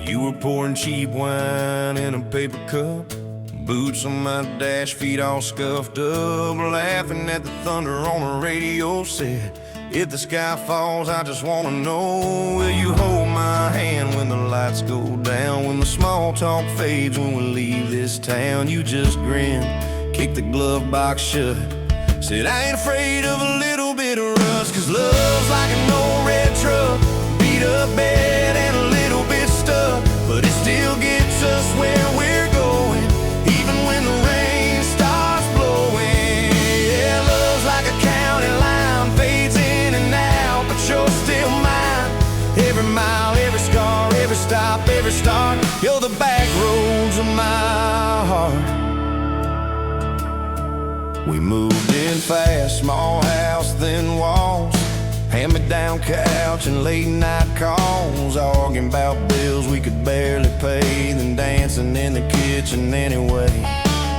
you were pouring cheap wine in a paper cup, boots on my dash, feet all scuffed up, laughing at the thunder on the radio. Said, if the sky falls, I just wanna know, will you hold my hand when the lights go down, when the small talk fades, when we leave this town? You just grinned, kicked the glove box shut, said, I ain't afraid of a little bit of rust, 'cause love's like an old red truck, beat up bed and a little bit stuck, but it still gets us where we're going, even when the rain starts blowing. Yeah, love's like a county line, fades in and out, but you're still mine. Every mile, every scar, every stop, every start, you're the back roads of my heart. We moved in fast, small house, thin walls, hand-me-down couch and late-night calls, arguing about bills we could barely pay, then dancing in the kitchen anyway.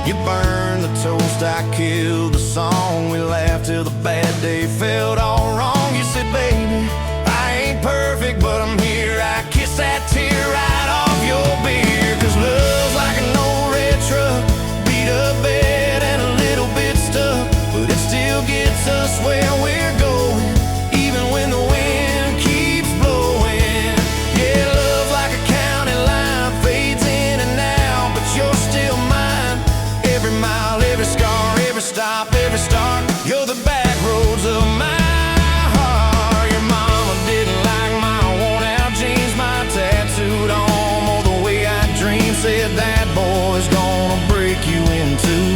You burned the toast, I killed the song, we laughed till the bad day felt all wrong. You said, baby, I ain't perfect, but I'm here. I kiss that tear right off your beer, 'cause love's like an old red truck, beat up bed and a little bit stuck, but it still gets us where we're going, even when the wind keeps blowing. Yeah, love's like a county line, fades in and out, but you're still mine. Every mile, every scar, every stop, every start, you're the back roads of my heart. Your mama didn't like my worn-out jeans, my tattooed arm, or the way I dreamed. Said that boy's gonna break you in two.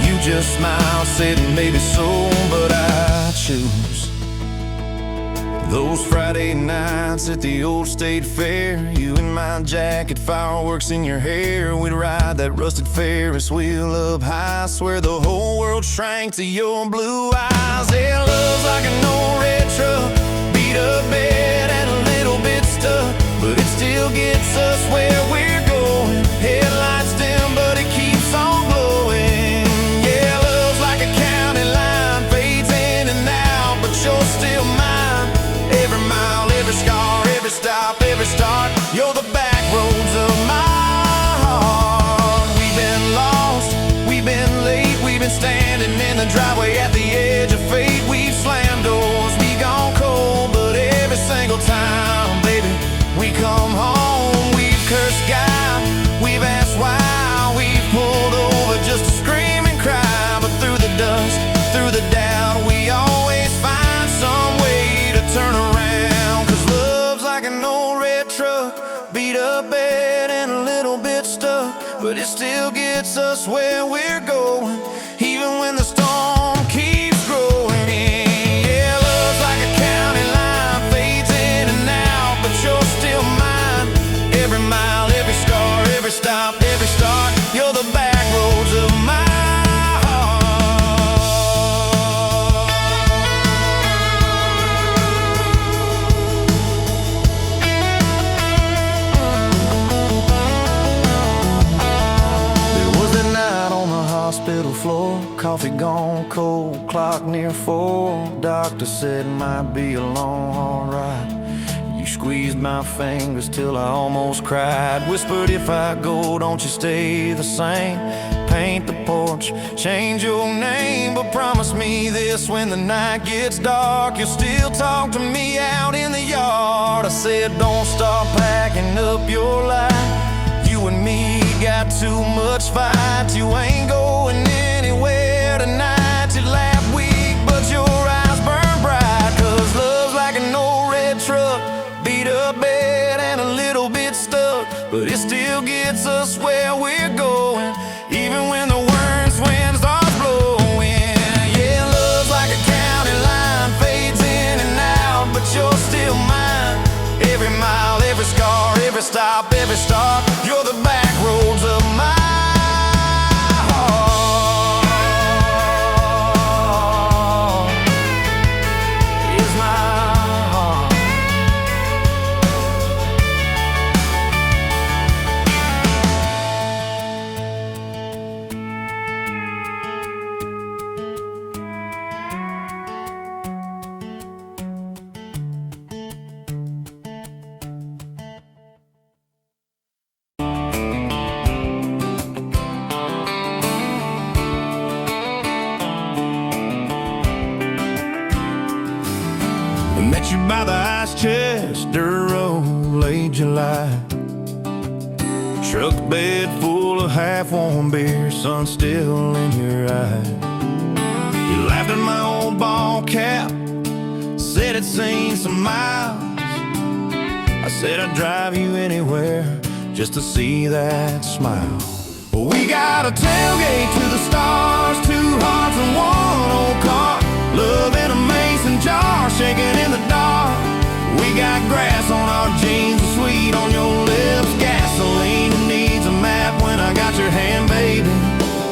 You just smiled, said maybe so, but I choose those Friday nights at the old state fair. You in my jacket, fireworks in your hair. We'd ride that rusted Ferris wheel up high. Swear the whole world shrank to your blue eyes. Yeah, love's like an old red truck, beat up bed and a little bit stuck, but it still gets us where we're going. Headlights dim, but it keeps on glowing. Yeah, love's like a county line, fades in and out, but you're still mine. Every mile, every scar, every stop, every start, you're the back roads of my heart. We've been lost, we've been late, we've been standing in the driveway at the edge of fate. We've slammed doors, we gone cold, but every single time, baby, we come home. We've cursed God, we've asked why, we've pulled over just to scream and cry. But through the dust, through the doubt, we always find some way to turn around. Cause love's like an old red truck, beat up bed and a little bit stuck, but it still gets us where we're going, even when the storm keeps growing. Yeah, love's like a county line, fades in and out, but you're still mine. Every mile, every scar, every stop, every start, you're the back roads of my hospital floor, coffee gone cold, clock near 4. Doctor said might be a long, hard ride. You squeezed my fingers till I almost cried. Whispered, if I go, don't you stay the same. Paint the porch, change your name, but promise me this: when the night gets dark, you'll still talk to me out in the yard. I said, don't stop packing up your life. You and me got too much fight. You ain't going anywhere tonight. You laugh weak, but your eyes burn bright. Cause love's like an old red truck, beat up bed and a little bit stuck, but it still gets us where we're going, even when the worst wind starts blowing. Yeah, love's like a county line, fades in and out, but you're still mine. Every mile, every scar, every stop, every start, you're the back roads of my heart. Is my heart. Met you by the ice chest, dirt road, late July. Truck bed full of half-warm beer, sun still in your eye. You laughed at my old ball cap, said it's seen some miles. I said I'd drive you anywhere just to see that smile. We got a tailgate to the stars, 2 hearts and 1 old car. Love in a mason jar, shaking in the dark. We got grass on our jeans, and sweet on your lips. Gasoline who needs a map when I got your hand, baby.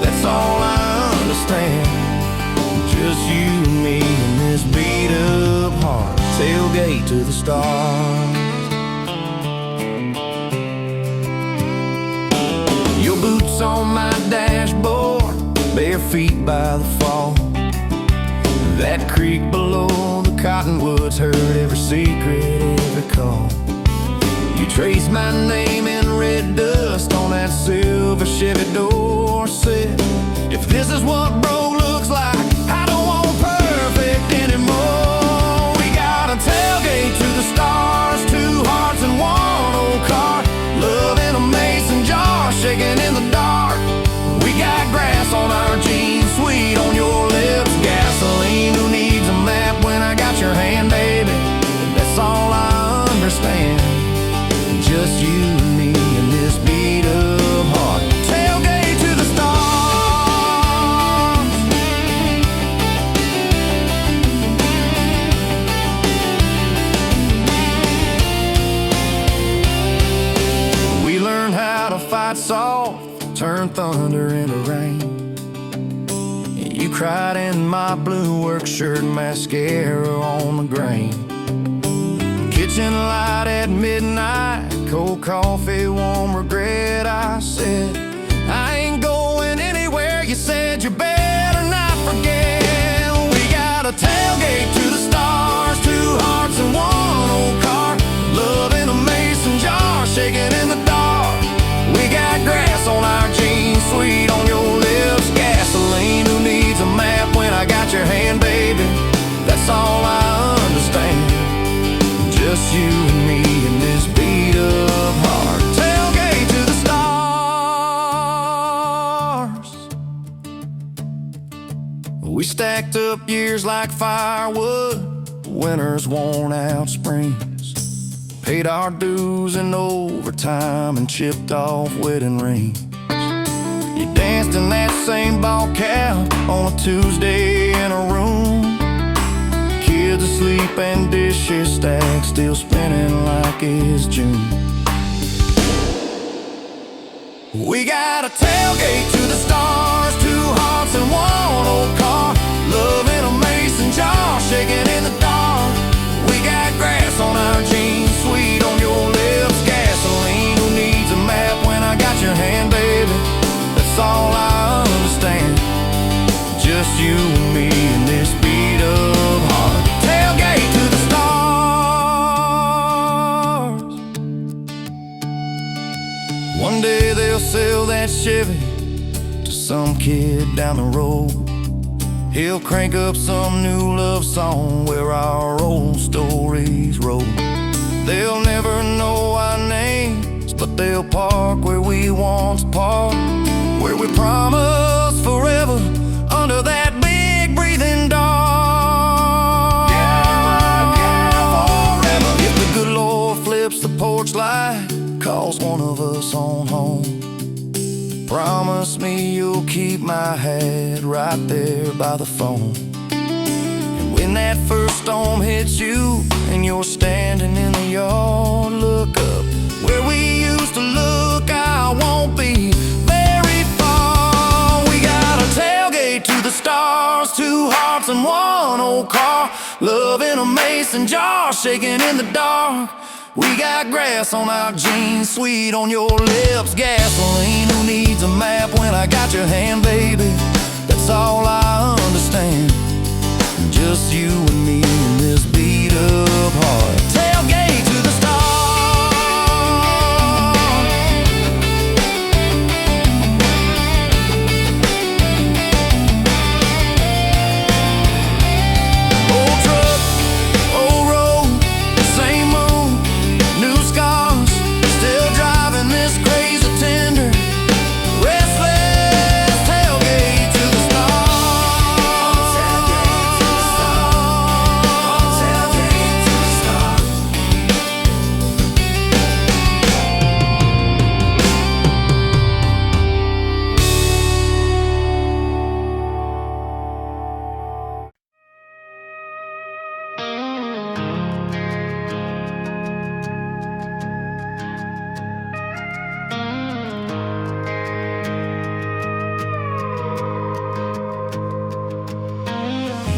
That's all I understand. Just you and me in this beat up heart. Tailgate to the stars. Your boots on my dashboard, bare feet by the fall. That creek below the cottonwoods heard every secret, every call. You traced my name in red dust on that silver Chevy door. Said, if this is what bro looks like, I don't want perfect anymore. We got a tailgate to the stars, 2 hearts and 1 old car. Love in a mason jar, shaking in the dark. We got grass on our jeans, sweet on your lips. Gasoline who needs a map when I got your hand, baby. That's all I understand. Just you and me in this beat up heart. Tailgate to the stars. cried in my blue work shirt, mascara on the grain. Kitchen light at midnight, cold coffee, warm regret. I said, I ain't going anywhere. You said you better not forget. We got a tailgate to the stars, 2 hearts and 1 old car. Love in a mason jar, shaking in the dark. We got grass on our jeans, sweet on your lips, gasoline. Who needs a map when I got your hand, baby? That's all I understand. Just you and me in this beat up heart. Tailgate to the stars. We stacked up years like firewood, winters worn out springs. Paid our dues in overtime and chipped off wedding rings. You danced in that same ball cap on a Tuesday in a room. Kids asleep and dishes stacked, still spinning like it's June. We got a tailgate to the stars, 2 hearts and 1 old car. Love in a mason jar, shaking in the dark. We got grass on our jeans, sweet on your lips, gasoline. Who needs a map when I got your hand, baby? That's all I understand. Just you and me in this beat up heart. Tailgate to the stars. One day they'll sell that Chevy to some kid down the road. He'll crank up some new love song where our old stories roll. They'll never know our names, but they'll park where we once parked, where we promised forever under that big breathing dog. Yeah, forever. If the good Lord flips the porch light, calls one of us on home, promise me you'll keep my hat right there by the phone. And when that first storm hits you and you're standing in the yard, look up where we used to look. I won't be very far. We got a tailgate to the stars, 2 hearts and 1 old car. Love in a mason jar, shaking in the dark. We got grass on our jeans, sweet on your lips, gasoline. Who needs a map when I got your hand, baby? That's all I understand. Just you and me in this beat up heart. Tailgate to the stars. Old truck, old road, same moon, new scars, still driving this crazy tender, restless. Tailgate to the stars. Tailgate to the stars.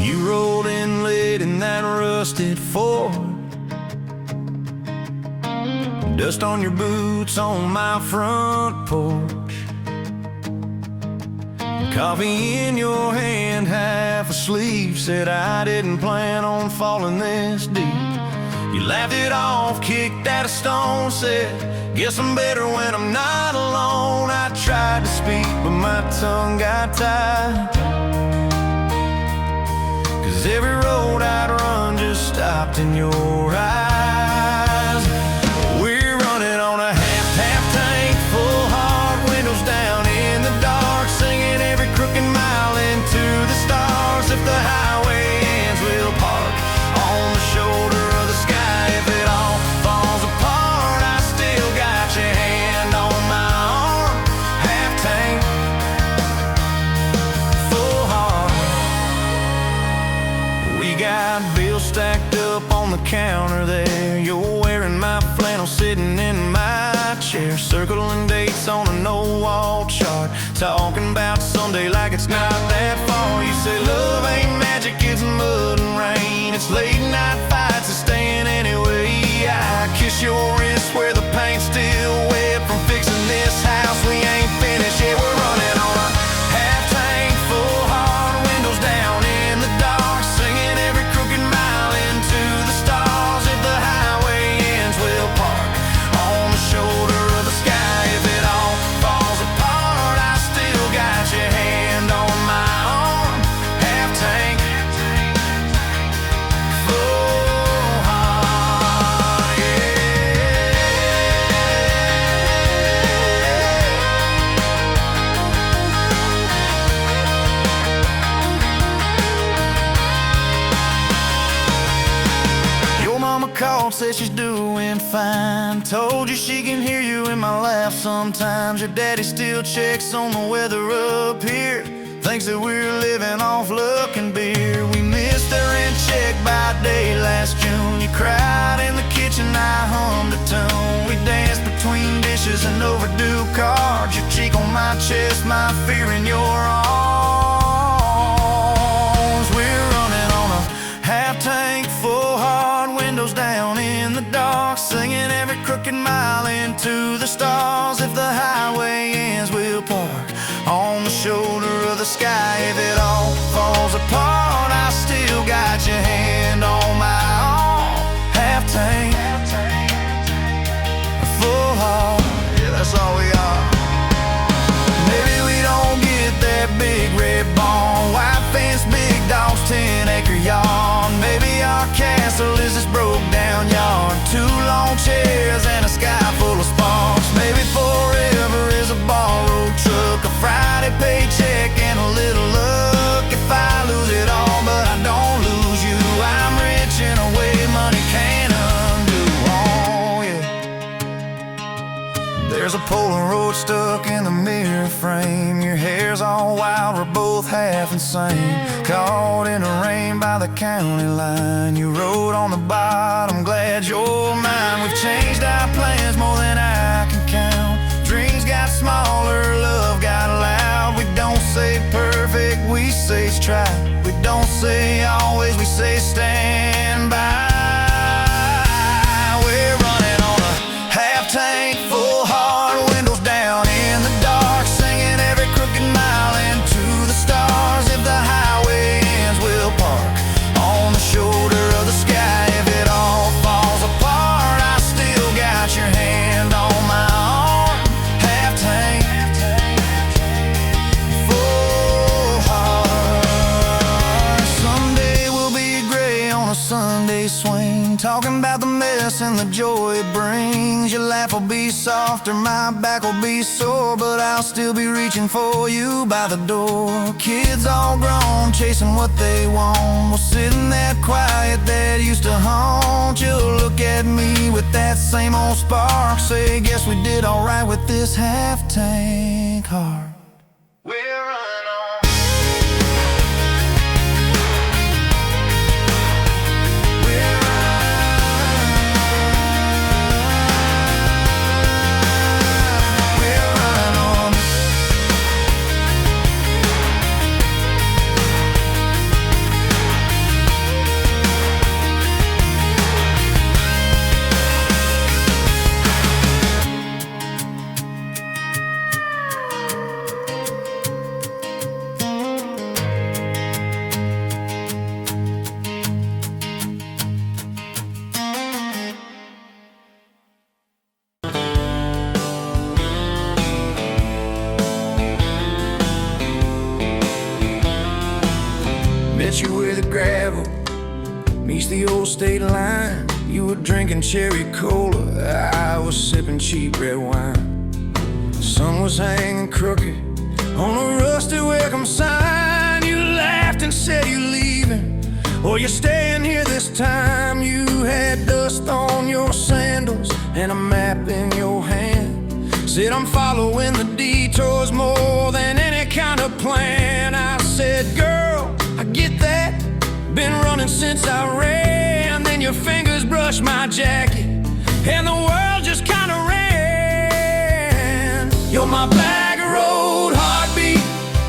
You rolled in late in that rusted Ford, dust on your boots on my front porch, coffee in your hand, half asleep. Said I didn't plan on falling this deep. You laughed it off, kicked at a stone, said, guess I'm better when I'm not alone. I tried to speak, but my tongue got tied, 'cause every road I'd run just stopped in your eyes. We're running on a half tank, full heart, windows down in the dark, singing every crooked mile into the stars. If the highway ends, we'll park on the shoulder of the sky. If it all falls apart, I still got your hand on my arm. Half tank, full heart. We got bills stacked up on the counter there. You're wearing my flannel, sitting in my chair, circling dates on a no-wall chart, talking about Sunday like it's not that far. You said It's late night fights and staying anyway. I kiss your wrist where the paint's still wet from fixing this house. We ain't finished yet. We're running on a half tank full hard, windows down in the dark, singing every crooked mile into the stars. If the highway ends, we'll park on the shoulder of the sky. If it all falls apart, I still got your hand on my arm. Half tank full heart, yeah. Your mama called, said she's doing fine. Told you she can hear you in my laugh sometimes. Your daddy still checks on the weather up here. Thinks that we're living off luck and beer. We missed our rent check by day last June. You cried in the kitchen, I hummed a tune. We danced between dishes and overdue cards. Your cheek on my chest, my fear in your arms. We're running on a half tank full hard, windows down in the dark, singing every crooked mile into the stars. If the highway ends, we'll park on the shoulder of the sky. If it all falls apart, I still got your hand on my arm. Half tank full heart, yeah, that's all we are. Maybe we don't get that big red barn, white fence, big dogs, 10-acre yard. Maybe our castle is this broke down yard, 2 long chairs and a sky full of sparks. Maybe forever is a borrowed truck, a Friday paycheck and a little luck. If I lose it all but I don't lose you, I'm rich in a way money can't undo. Oh yeah. There's a Polaroid stuck in the mirror frame. Your hair's all wild, we're both half insane. Caught in the rain by the county line. You wrote on the bottom, glad you're mine. We've changed our plans more than I can count. Dreams got smaller, love got loud. We don't say perfect, we say try. We don't say always, we say stand by. We're running on a half tank full hard, windows down in the dark, singing every crooked mile into the stars. If the highway ends, we'll park on the shoulder of the sky. If it all falls apart, I still got your hand on my arm. Half tank full heart. Someday we'll be gray on a Sunday swing, talking about the mess and the joy it brings. Your laugh will be softer, my back will be sore, but I'll still be reaching for you by the door. Kids all grown, chasing what they want. We'll sit in that quiet that used to haunt you. Look at me with that same old spark, say, guess we did alright with this half tank heart. We're running on. We're running on. Met you where the gravel meets the old state line. You were drinking cherry cola, I was sipping cheap red wine. The sun was hanging crooked on a rusty welcome sign. You laughed and said you leaving, or you're staying here this time. You had dust on your sandals and a map in your hand. Said I'm following the detours more than any kind of plan. I said, girl, I get that, been running since I ran. Then your fingers brushed my jacket and the world just kinda ran. You're my back road heartbeat,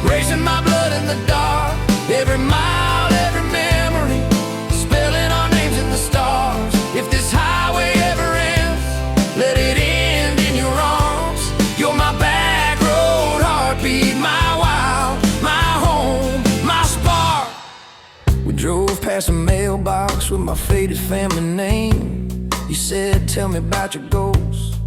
racing my blood in the dark. Every mile, every memory, spilling past a mailbox with my faded family name. You said, tell me about your goals,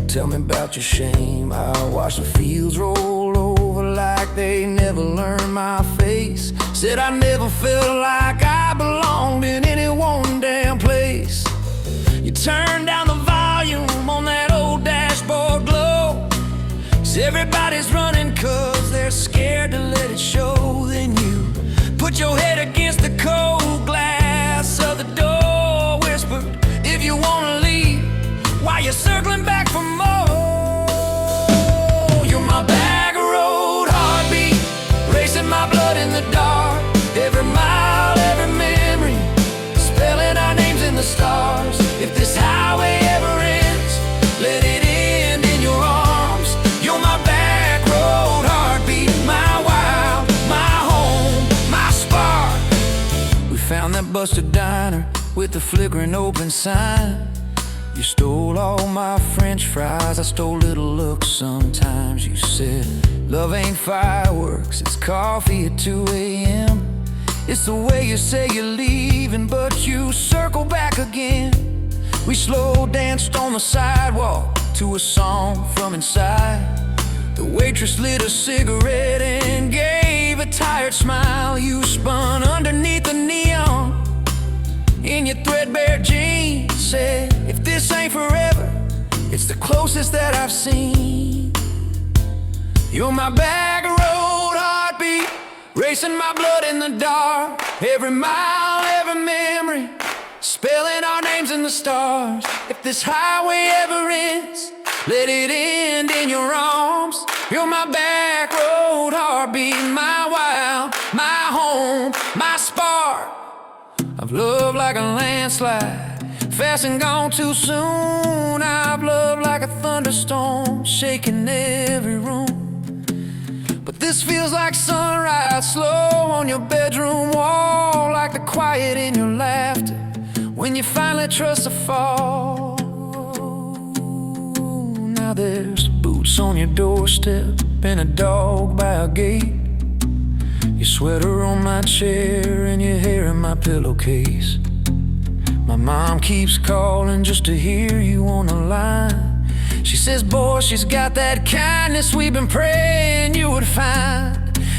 tell me about your shame. I watched the fields roll over like they never learned my face. Said I never felt like I belonged in any one damn place. You turned down the volume on that old dashboard glow. 'Cause everybody's running 'cause they're scared to let it show. Then you put your head against the cold glass of the door, whispered, if you wanna leave, while you're circling back for more. You're my back road heartbeat, racing my blood in the dark. Every mile, every memory, spelling our names in the stars. If this highway ever ends, let it end in your arms. You're my back road heartbeat, my wild, my home, my spark. We found that busted diner with the flickering open sign. You stole all my french fries, I stole little looks sometimes. You said, love ain't fireworks, it's coffee at 2 a.m. It's the way you say you're leaving, but you circle back again. We slow danced on the sidewalk to a song from inside. The waitress lit a cigarette and gave a tired smile. You spun underneath the neon in your threadbare jeans. Said, if this ain't forever, it's the closest that I've seen. You're my back road heartbeat, racing my blood in the dark. Every mile, every memory, spelling our names in the stars. If this highway ever ends, let it end in your arms. You're my back road heartbeat, my wild, my home, my spark. I've loved like a landslide, fast and gone too soon. I've loved like a thunderstorm, shaking every room. But this feels like sunrise, slow on your bedroom wall, like the quiet in your laughter when you finally trust a fall. Now there's boots on your doorstep and a dog by a gate. Your sweater on my chair and your hair in my pillowcase. My mom keeps calling just to hear you on the line. She says, boy, she's got that kindness we've been praying you would find.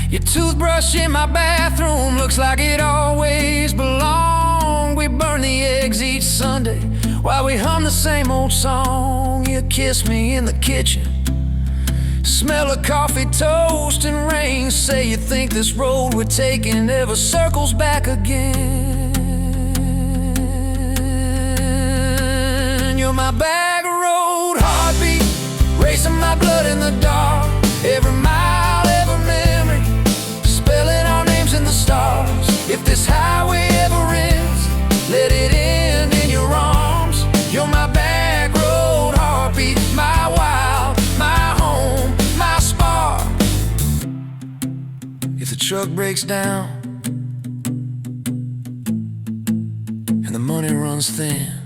Your toothbrush in my bathroom looks like it always belonged. We burn the eggs each Sunday while we hum the same old song. You kiss me in the kitchen, smell of coffee, toast, and rain. Say you think this road we're taking ever circles back again. You're my back road heartbeat, racing my blood in the dark. Every mile, every memory, spelling our names in the stars. If this highway ever ends, let it end in your arms. You're my back road heartbeat, my wild, my home, my spark. If the truck breaks down and the money runs thin,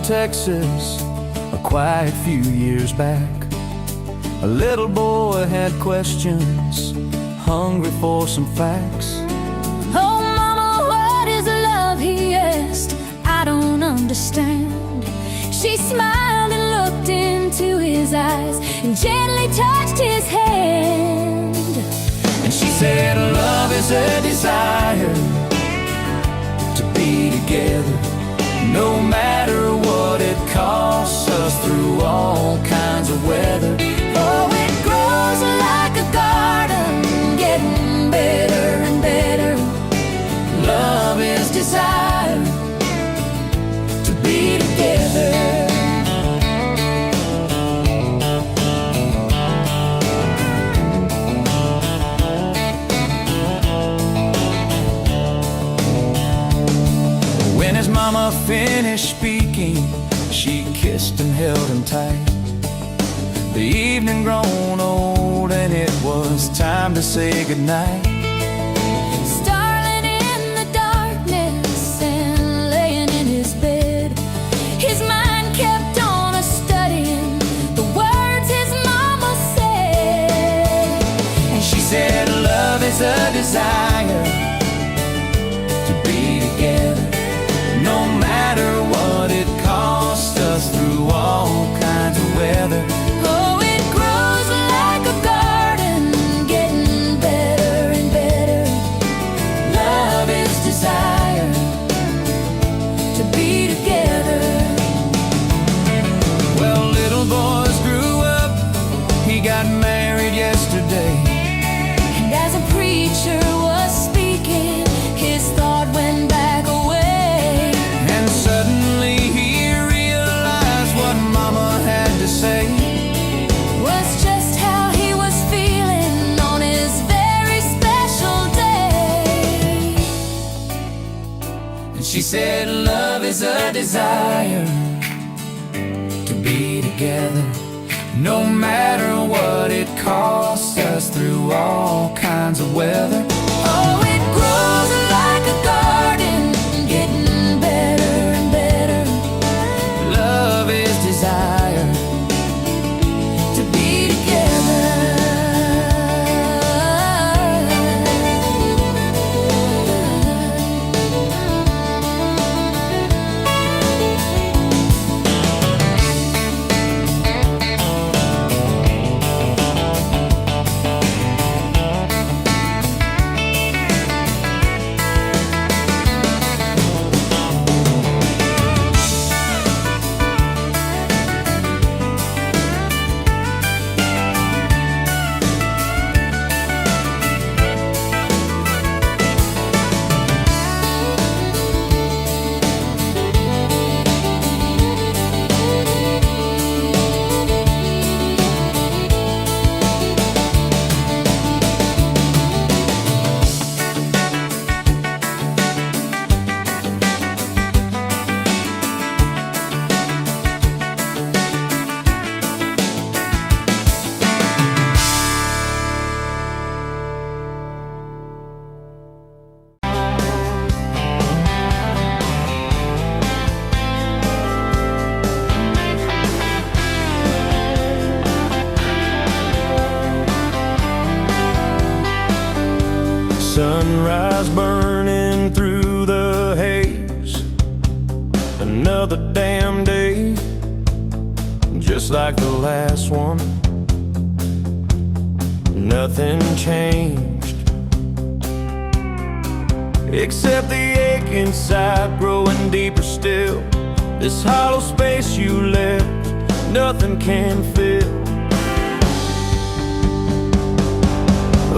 Texas, a quiet few years back, a little boy had questions, hungry for some facts. Oh mama, what is love, he asked. I don't understand. She smiled and looked into his eyes and gently touched his hand. And she said, love is a desire to be together, no matter what it costs us, through all kinds of weather. Oh, it grows like a garden, getting better and better. Love is desire to be together. Mama finished speaking, she kissed and held him tight. The evening grown old and it was time to say goodnight. Starling in the darkness and laying in his bed, his mind kept on a-studying the words his mama said. And she said, love is a desire to be together, no matter what it costs us through all kinds of weather. Oh, it grows like a garden, getting better and better. Love is desire to be together. Well, little boys grew up, he got married yesterday. And as a preacher was speaking, his thought went back away. And suddenly he realized what Mama had to say Was just how he was feeling on his very special day. And she said, love is a desire to be together, no matter what it costs us through all kinds of weather. Oh, it grows like a garden, getting better and better. Love is desire To be together. Sunrise burning through the haze, another damn day, just like the last one. Nothing changed, except the ache inside growing deeper still. This hollow space you left, nothing can fill.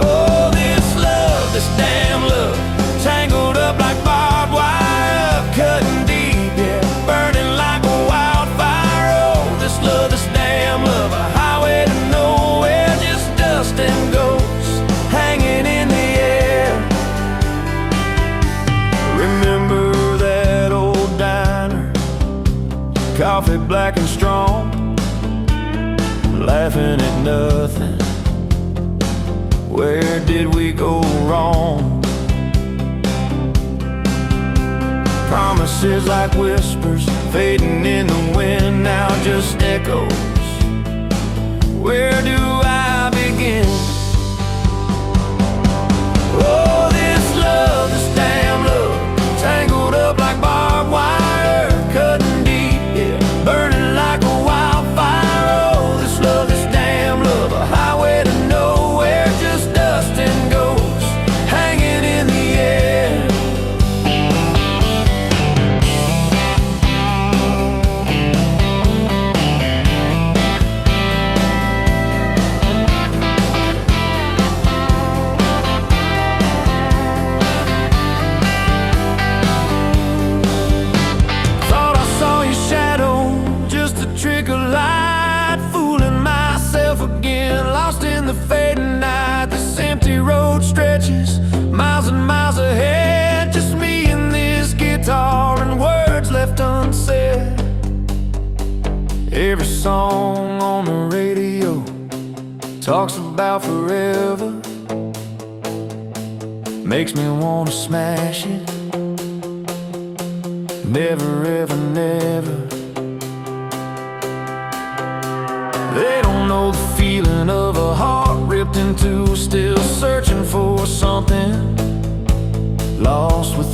Oh, this damn love, tangled up like barbed wire, cutting deep, yeah, burning like a wildfire. Oh, this damn love, a highway to nowhere, just dust and ghosts hanging in the air. Remember that old diner, coffee black and strong, laughing at nothing. Where did we go wrong? Promises like whispers fading in the wind, now just echoes. Where do I begin? Oh, this damn love, tangled up like barbed wire, cutting deep, yeah, burning like a wildfire. Oh, this damn love, a highway to nowhere, just dust and ghosts hanging in the air. Every song on the radio talks about forever. Makes me wanna smash it. Never ever never. They don't know the feeling of a heart ripped in two, still searching for something, lost with